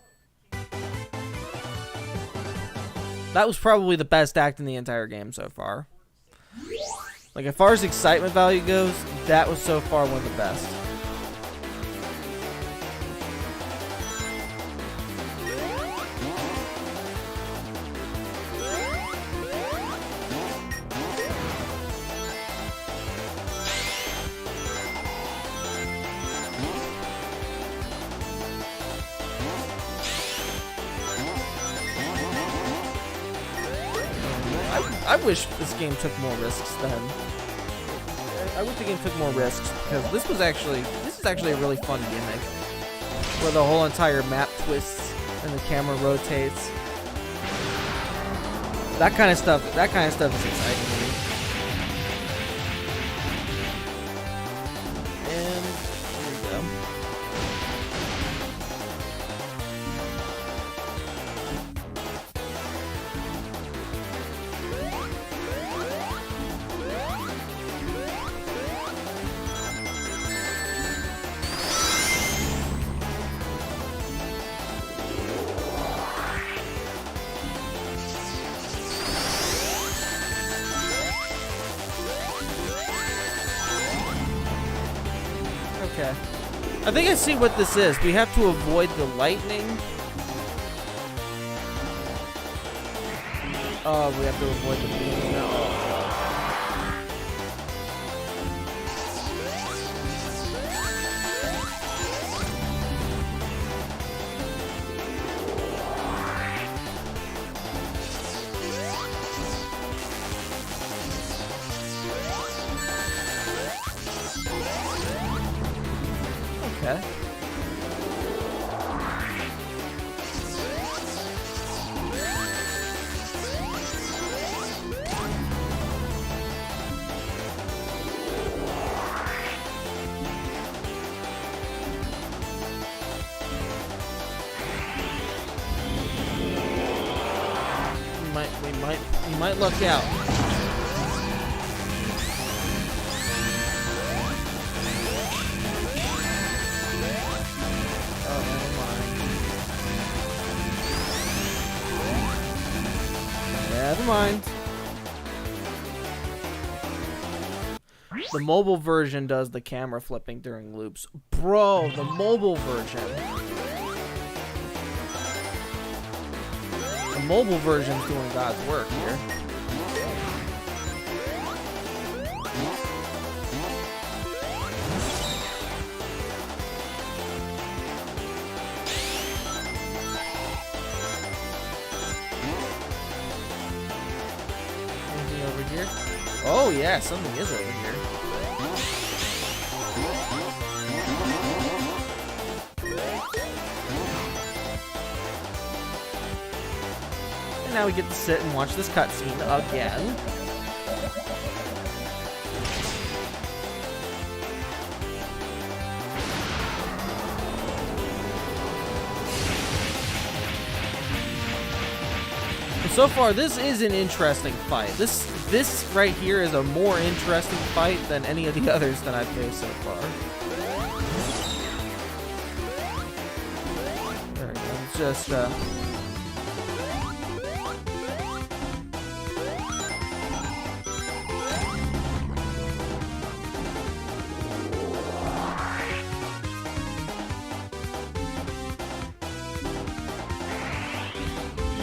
That was probably the best act in the entire game so far. Like, as far as excitement value goes, that was so far one of the best. I wish this game took more risks then. I wish the game took more risks because this is actually a really fun gimmick where the whole entire map twists and the camera rotates. That kind of stuff is exciting to me. And here we go. Okay. I think I see what this is. We have to avoid the lightning. Oh, we have to avoid the beam. Oh. Okay. We might luck out. Never mind. The mobile version does the camera flipping during loops. Bro, the mobile version. The mobile version's doing God's work here. Here? Oh yeah, something is over here. now we get to sit and watch this cutscene again. So far, this is an interesting fight. This right here is a more interesting fight than any of the others that I've faced so far. There we go. It's just,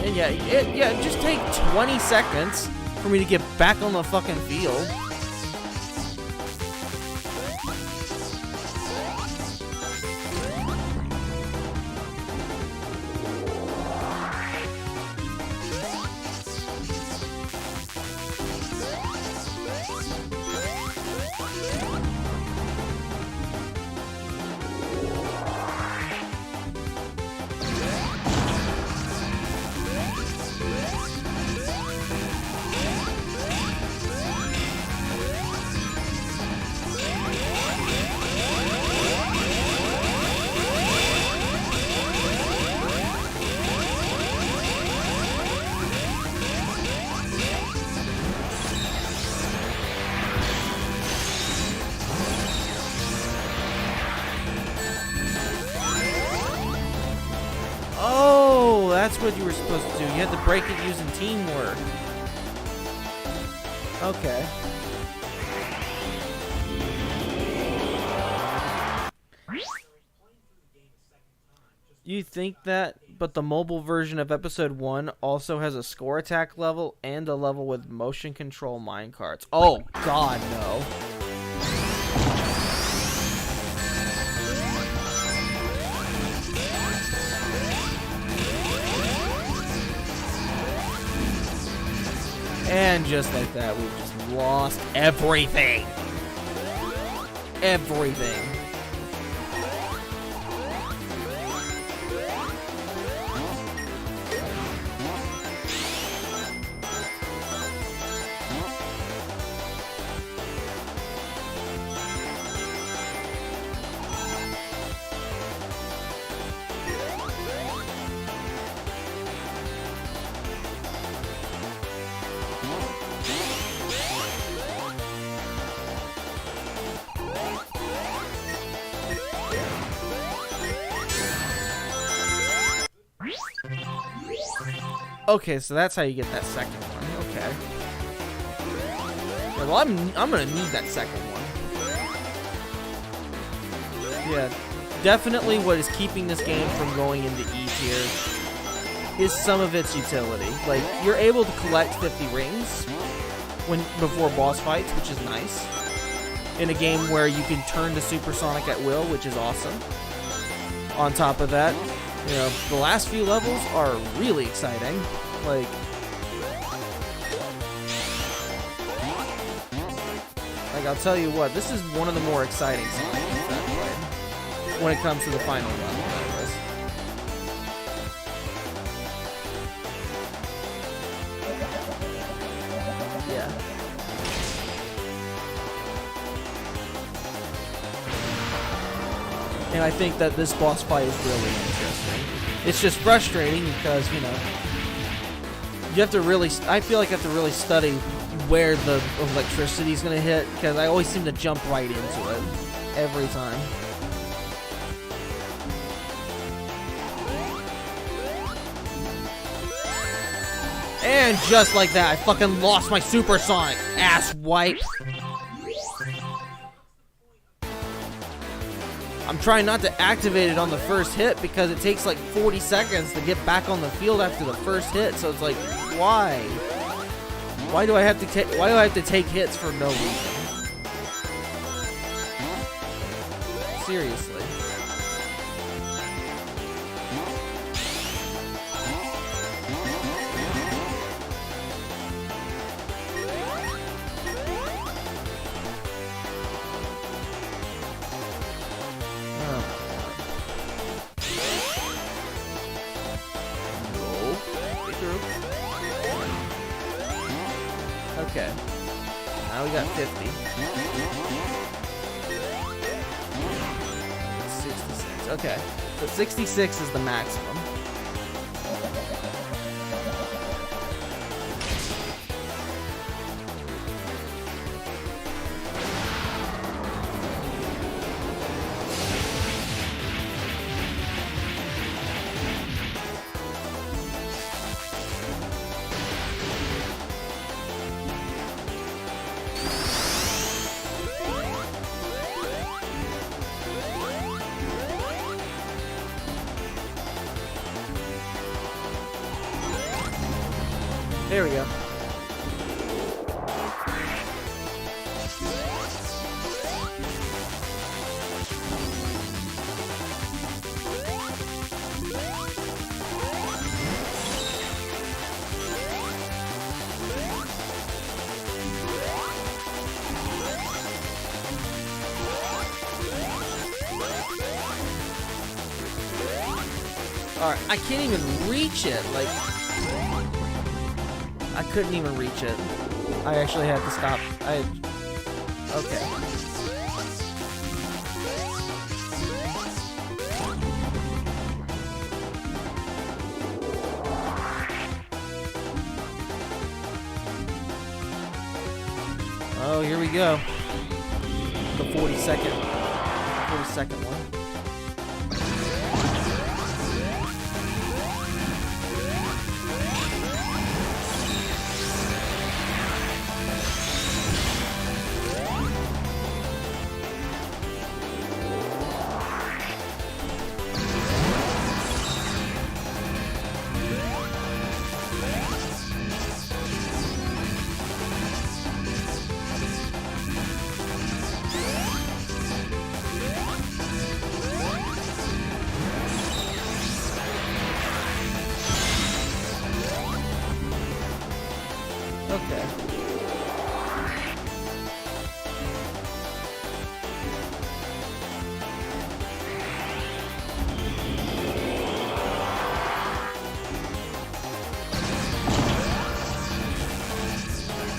and yeah, just take 20 seconds for me to get back on the fucking field. Oh, that's what you were supposed to do. You had to break it using teamwork. Okay. You think that, but the mobile version of Episode 1 also has a score attack level and a level with motion control minecarts. Oh, God, no. And just like that, we've just lost everything. Everything. Okay, so that's how you get that second one. Okay. Yeah, well, I'm gonna need that second one. Yeah, definitely what is keeping this game from going into E tier is some of its utility. Like, you're able to collect 50 rings before boss fights, which is nice. In a game where you can turn to Supersonic at will, which is awesome. On top of that, you know, the last few levels are really exciting. Like, I'll tell you what, this is one of the more exciting Sonic games that I've played when it comes to the final level, that is. Yeah. And I think that this boss fight is really interesting. It's just frustrating because, you know, you have to really, I feel like I have to really study where the electricity is going to hit, because I always seem to jump right into it every time. And just like that, I fucking lost my Supersonic, ass wipe. I'm trying not to activate it on the first hit because it takes like 40 seconds to get back on the field after the first hit. So it's like, why? Why do I have to take hits for no reason? Seriously. Okay. Now we got 50. 66. Okay. So 66 is the maximum. There we go. Alright, I can't even reach it, like... I couldn't even reach it. I actually had to stop. Okay. Oh, here we go. The 42nd one. Okay.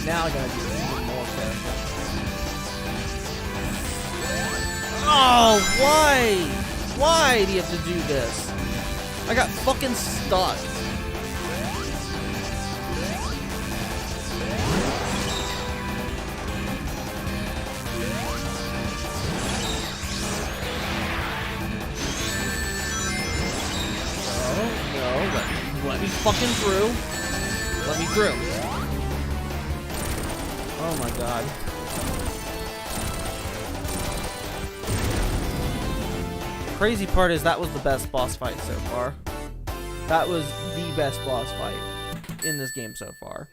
Now I gotta do even more careful. Oh, why? Why do you have to do this? I got fucking stuck. Let me fucking through. Let me through. Oh my god. Crazy part is that was the best boss fight so far. That was the best boss fight in this game so far.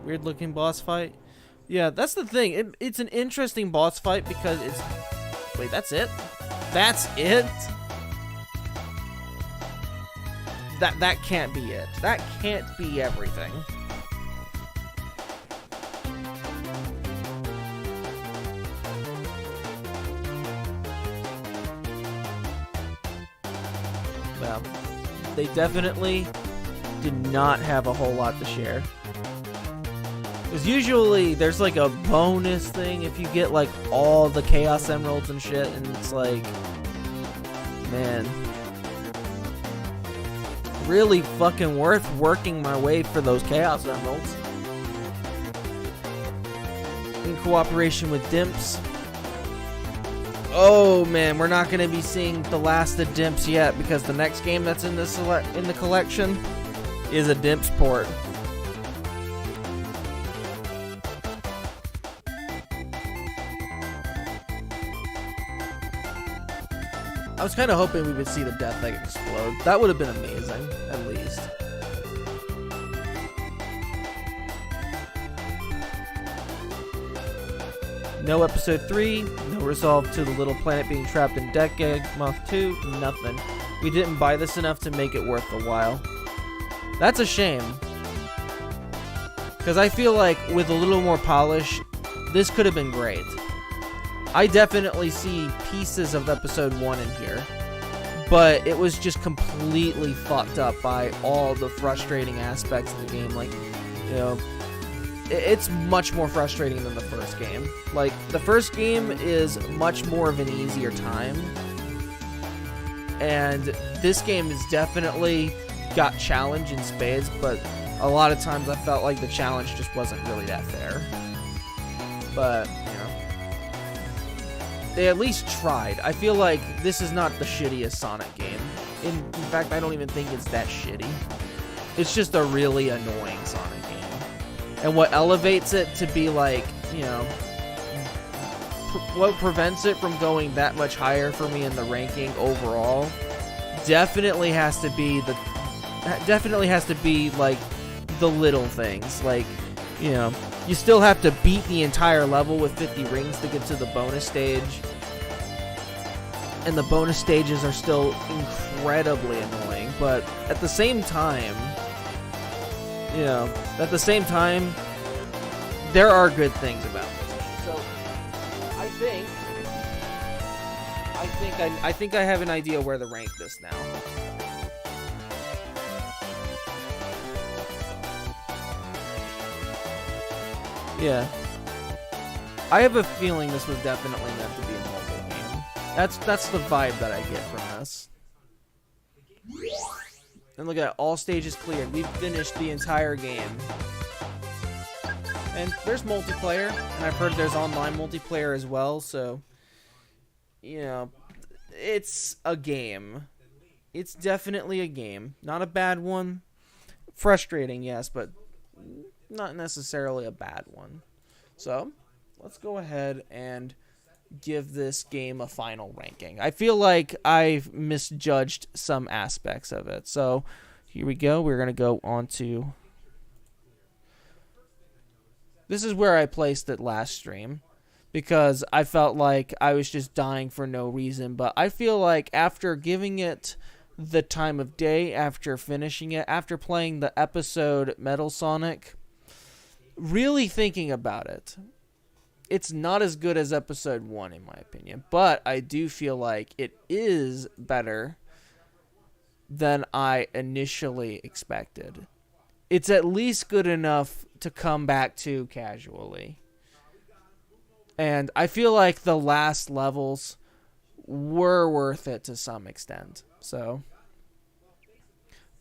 Weird looking boss fight. Yeah, that's the thing. It's an interesting boss fight because it's... Wait, that's it? That's it? That can't be it. That can't be everything. Well, they definitely did not have a whole lot to share. Because usually there's like a bonus thing if you get like all the Chaos Emeralds and shit, and it's like, man, really fucking worth working my way for those Chaos Emeralds. In cooperation with Dimps. Oh man, we're not going to be seeing the last of Dimps yet, because the next game that's in the collection is a Dimps port. I was kind of hoping we would see the Death Egg explode. That would have been amazing, at least. No episode 3, no resolve to the little planet being trapped in Decade, Moth 2, nothing. We didn't buy this enough to make it worth the while. That's a shame. Because I feel like with a little more polish, this could have been great. I definitely see pieces of episode 1 in here, but it was just completely fucked up by all the frustrating aspects of the game. Like, you know, it's much more frustrating than the first game. Like, the first game is much more of an easier time, and this game is definitely got challenge in spades, but a lot of times I felt like the challenge just wasn't really that fair. But, you know, they at least tried. I feel like this is not the shittiest Sonic game. In fact, I don't even think it's that shitty. It's just a really annoying Sonic game. And what elevates it to be like, you know, what prevents it from going that much higher for me in the ranking overall definitely has to be like the little things. Like, you know, you still have to beat the entire level with 50 rings to get to the bonus stage. And the bonus stages are still incredibly annoying, but at the same time, you know, there are good things about this game. So, I think I have an idea where to rank this now. Yeah. I have a feeling this was definitely meant to be a mobile game. That's the vibe that I get from this. And look at it, all stages cleared. We've finished the entire game. And there's multiplayer, and I've heard there's online multiplayer as well, so, you know, it's a game. It's definitely a game. Not a bad one. Frustrating, yes, but not necessarily a bad one. So, let's go ahead and give this game a final ranking. I feel like I've misjudged some aspects of it. So, here we go. We're going to go on to... This is where I placed it last stream, because I felt like I was just dying for no reason. But I feel like after giving it the time of day, after finishing it, after playing the episode Metal Sonic, really thinking about it, it's not as good as episode 1 in my opinion, but I do feel like it is better than I initially expected. It's at least good enough to come back to casually. And I feel like the last levels were worth it to some extent. So,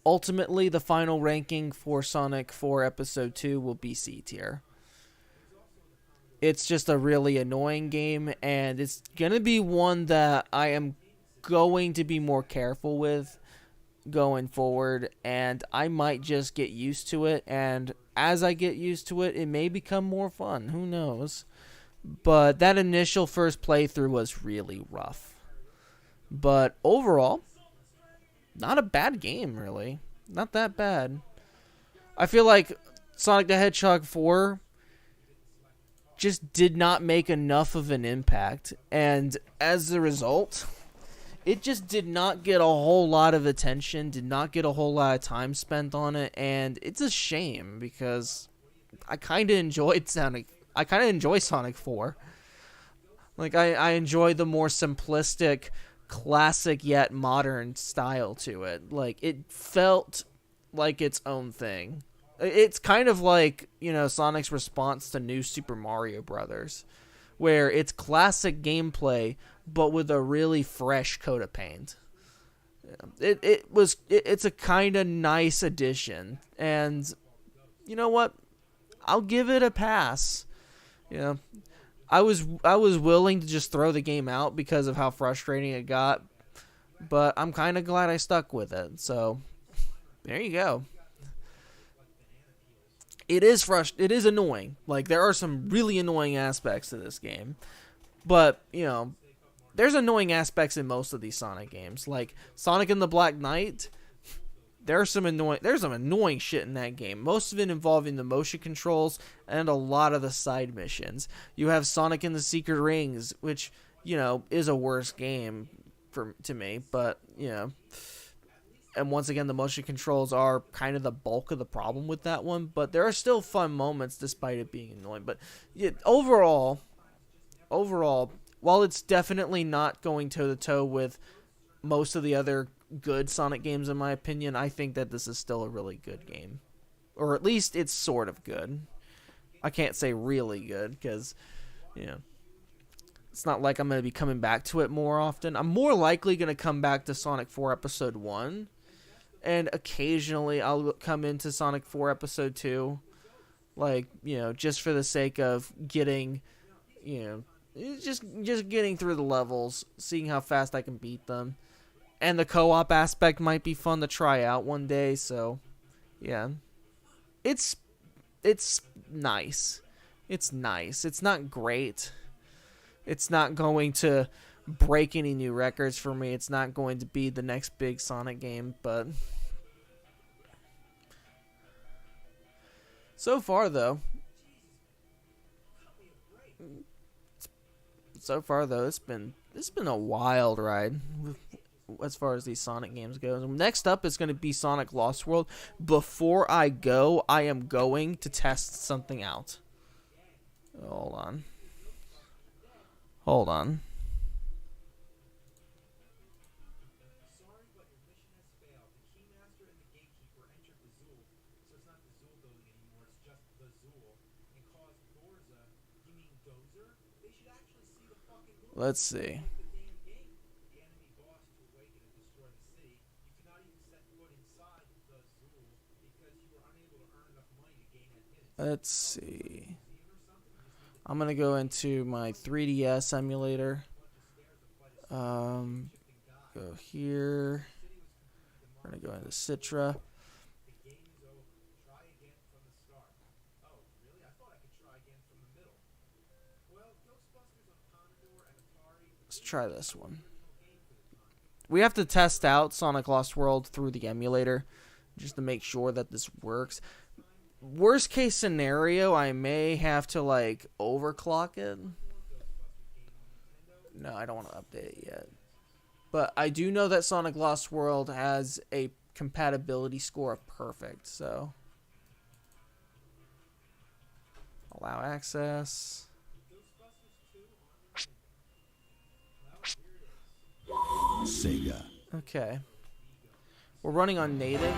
ultimately, the final ranking for Sonic 4 Episode 2 will be C tier. It's just a really annoying game, and it's going to be one that I am going to be more careful with going forward, and I might just get used to it, and as I get used to it, it may become more fun. Who knows? But that initial first playthrough was really rough. But overall, not a bad game, really. Not that bad. I feel like Sonic the Hedgehog 4 just did not make enough of an impact, and as a result, it just did not get a whole lot of attention, did not get a whole lot of time spent on it, and it's a shame because I kind of enjoyed Sonic. I kind of enjoy Sonic 4. Like, I enjoy the more simplistic, classic yet modern style to it. Like, it felt like its own thing. It's kind of like, you know, Sonic's response to New Super Mario Brothers, where it's classic gameplay, but with a really fresh coat of paint. It's a kind of nice addition, and you know what? I'll give it a pass. You know, I was willing to just throw the game out because of how frustrating it got, but I'm kind of glad I stuck with it. So there you go. It is annoying. Like, there are some really annoying aspects to this game. But, you know, there's annoying aspects in most of these Sonic games. Like, Sonic and the Black Knight, there's some annoying shit in that game. Most of it involving the motion controls and a lot of the side missions. You have Sonic and the Secret Rings, which, you know, is a worse game to me, but, you know, and once again, the motion controls are kind of the bulk of the problem with that one, but there are still fun moments despite it being annoying. But yeah, overall, while it's definitely not going toe-to-toe with most of the other good Sonic games, in my opinion, I think that this is still a really good game. Or at least it's sort of good. I can't say really good, because, you know, it's not like I'm going to be coming back to it more often. I'm more likely going to come back to Sonic 4 Episode 1, and occasionally I'll come into Sonic 4 Episode 2, like, you know, just for the sake of getting, you know, just getting through the levels, seeing how fast I can beat them. And the co-op aspect might be fun to try out one day, so yeah. It's nice. It's nice. It's not great. It's not going to break any new records for me. It's not going to be the next big Sonic game, but so far though, it's been a wild ride as far as these Sonic games go. Next up is going to be Sonic Lost World. Before I go, I am going to test something out. Hold on. Let's see. Let's see. I'm going to go into my 3DS emulator. Go here. We're going to go into Citra. Let's try this one. We have to test out Sonic Lost World through the emulator just to make sure that this works. Worst case scenario, I may have to, like, overclock it. No, I don't want to update it yet. But I do know that Sonic Lost World has a compatibility score of perfect, so. Allow access. Sega. Okay. We're running on native.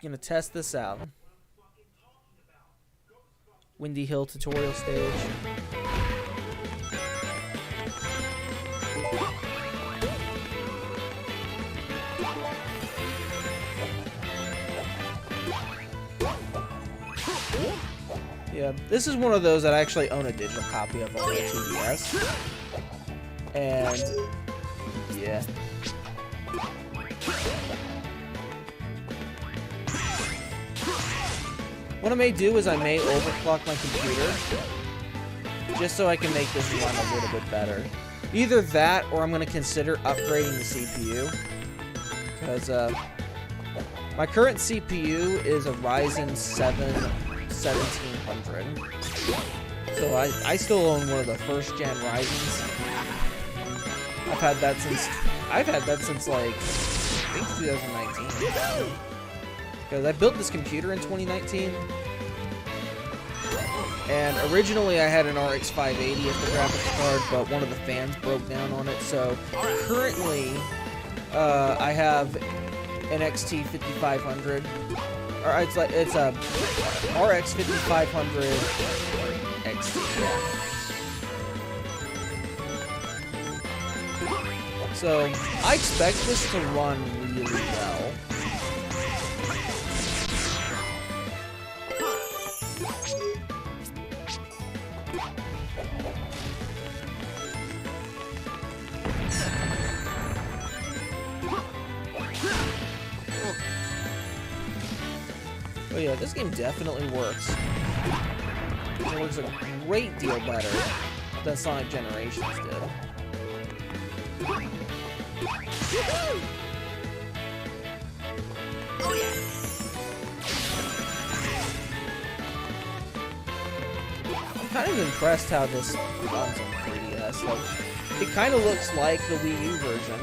Gonna test this out. Windy Hill tutorial stage. Yeah, this is one of those that I actually own a digital copy of on the 2DS. And yeah. What I may do is I may overclock my computer just so I can make this run a little bit better. Either that or I'm going to consider upgrading the CPU. Because my current CPU is a Ryzen 7 1700. So I still own one of the first gen Ryzens. I've had that since like, I think 2019. Because I built this computer in 2019, and originally I had an RX 580 as the graphics card, but one of the fans broke down on it, so currently I have an XT 5500, or it's a RX 5500 XT, yeah. So I expect this to run really well. Oh yeah, this game definitely works. It works a great deal better than Sonic Generations did. Oh yeah! I'm kind of impressed how this runs on 3DS. Like, it kind of looks like the Wii U version.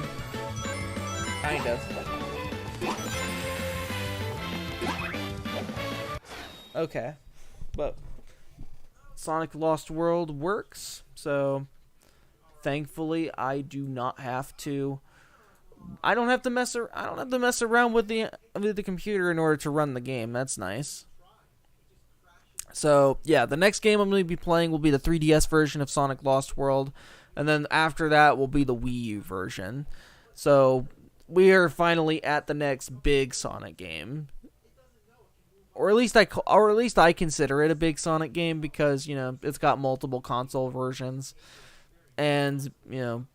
Kind of. Okay. But Sonic Lost World works, so thankfully I don't have to mess around with the computer in order to run the game. That's nice. So, yeah, the next game I'm going to be playing will be the 3DS version of Sonic Lost World, and then after that will be the Wii U version. So, we are finally at the next big Sonic game. Or at least I consider it a big Sonic game because, you know, it's got multiple console versions. And, you know,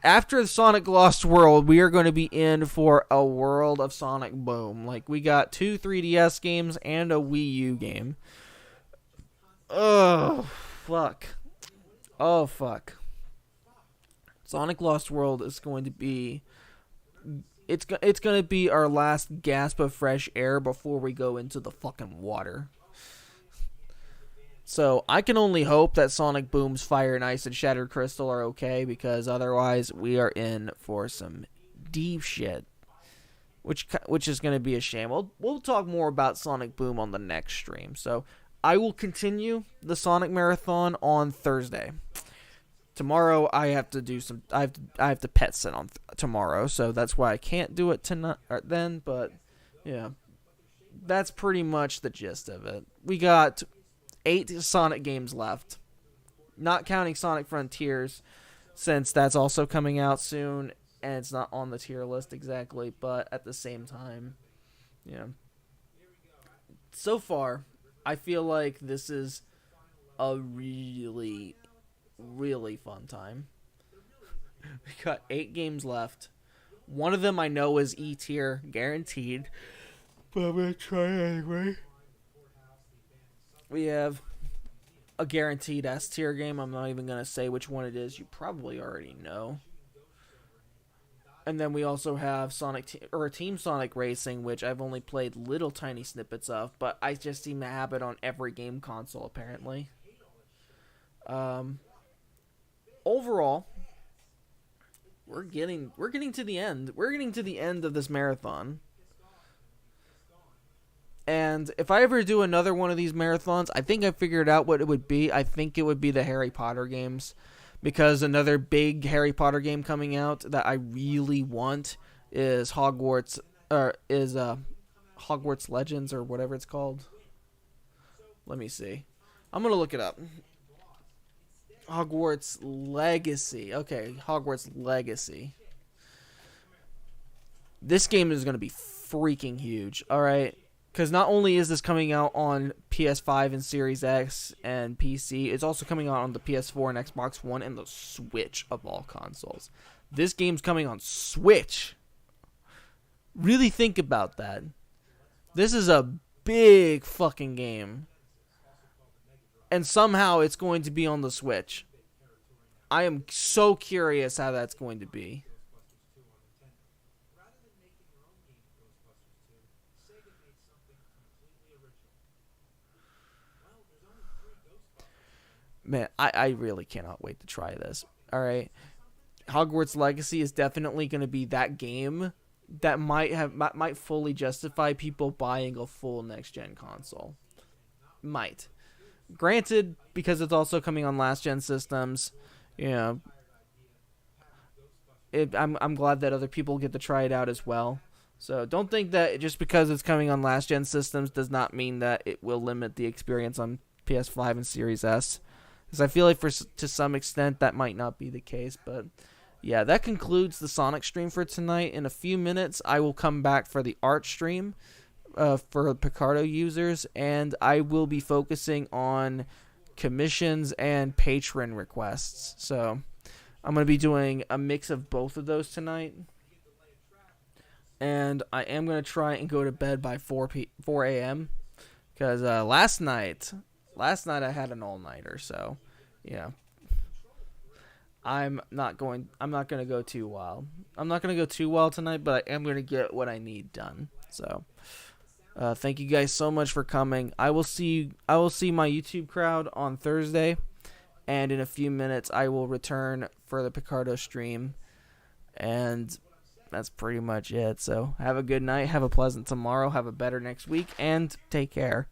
after Sonic Lost World, we are going to be in for a world of Sonic Boom. Like, we got 2 3DS games and a Wii U game. Oh, fuck. Oh, fuck. Sonic Lost World is going to be... It's going to be our last gasp of fresh air before we go into the fucking water. So, I can only hope that Sonic Boom's Fire and Ice and Shattered Crystal are okay, because otherwise we are in for some deep shit. Which is going to be a shame. We'll talk more about Sonic Boom on the next stream. So, I will continue the Sonic Marathon on Thursday. Tomorrow I have to do some. I have to pet sit on tomorrow, so that's why I can't do it tonight or then. But yeah, that's pretty much the gist of it. We got 8 Sonic games left, not counting Sonic Frontiers, since that's also coming out soon and it's not on the tier list exactly. But at the same time, yeah. So far, I feel like this is a really, really fun time. We got 8 games left. One of them I know is E tier, guaranteed. But I'm gonna try anyway. We have a guaranteed S tier game. I'm not even gonna say which one it is. You probably already know. And then we also have Team Sonic Racing, which I've only played little tiny snippets of, but I just seem to have it on every game console apparently. Overall, we're getting to the end. We're getting to the end of this marathon. And if I ever do another one of these marathons, I think I figured out what it would be. I think it would be the Harry Potter games, because another big Harry Potter game coming out that I really want is Hogwarts Legends or whatever it's called. Let me see. I'm going to look it up. Hogwarts Legacy. Okay, Hogwarts Legacy. This game is going to be freaking huge, alright? Because not only is this coming out on PS5 and Series X and PC, it's also coming out on the PS4 and Xbox One and the Switch of all consoles. This game's coming on Switch. Really think about that. This is a big fucking game. And somehow it's going to be on the Switch. I am so curious how that's going to be. Man, I really cannot wait to try this. Alright. Hogwarts Legacy is definitely going to be that game that might fully justify people buying a full next-gen console. Might. Granted, because it's also coming on last-gen systems, you know, I'm glad that other people get to try it out as well. So don't think that just because it's coming on last-gen systems does not mean that it will limit the experience on PS5 and Series S. Because I feel like to some extent that might not be the case. But yeah, that concludes the Sonic stream for tonight. In a few minutes, I will come back for the art stream for Picarto users. And I will be focusing on commissions and patron requests. So I'm going to be doing a mix of both of those tonight. And I am going to try and go to bed by 4 a.m. Because last night I had an all-nighter, so yeah. I'm not gonna go too wild. I'm not gonna go too wild tonight, but I am gonna get what I need done. So, thank you guys so much for coming. I will see my YouTube crowd on Thursday, and in a few minutes I will return for the Picardo stream, and that's pretty much it. So, have a good night, have a pleasant tomorrow, have a better next week, and take care.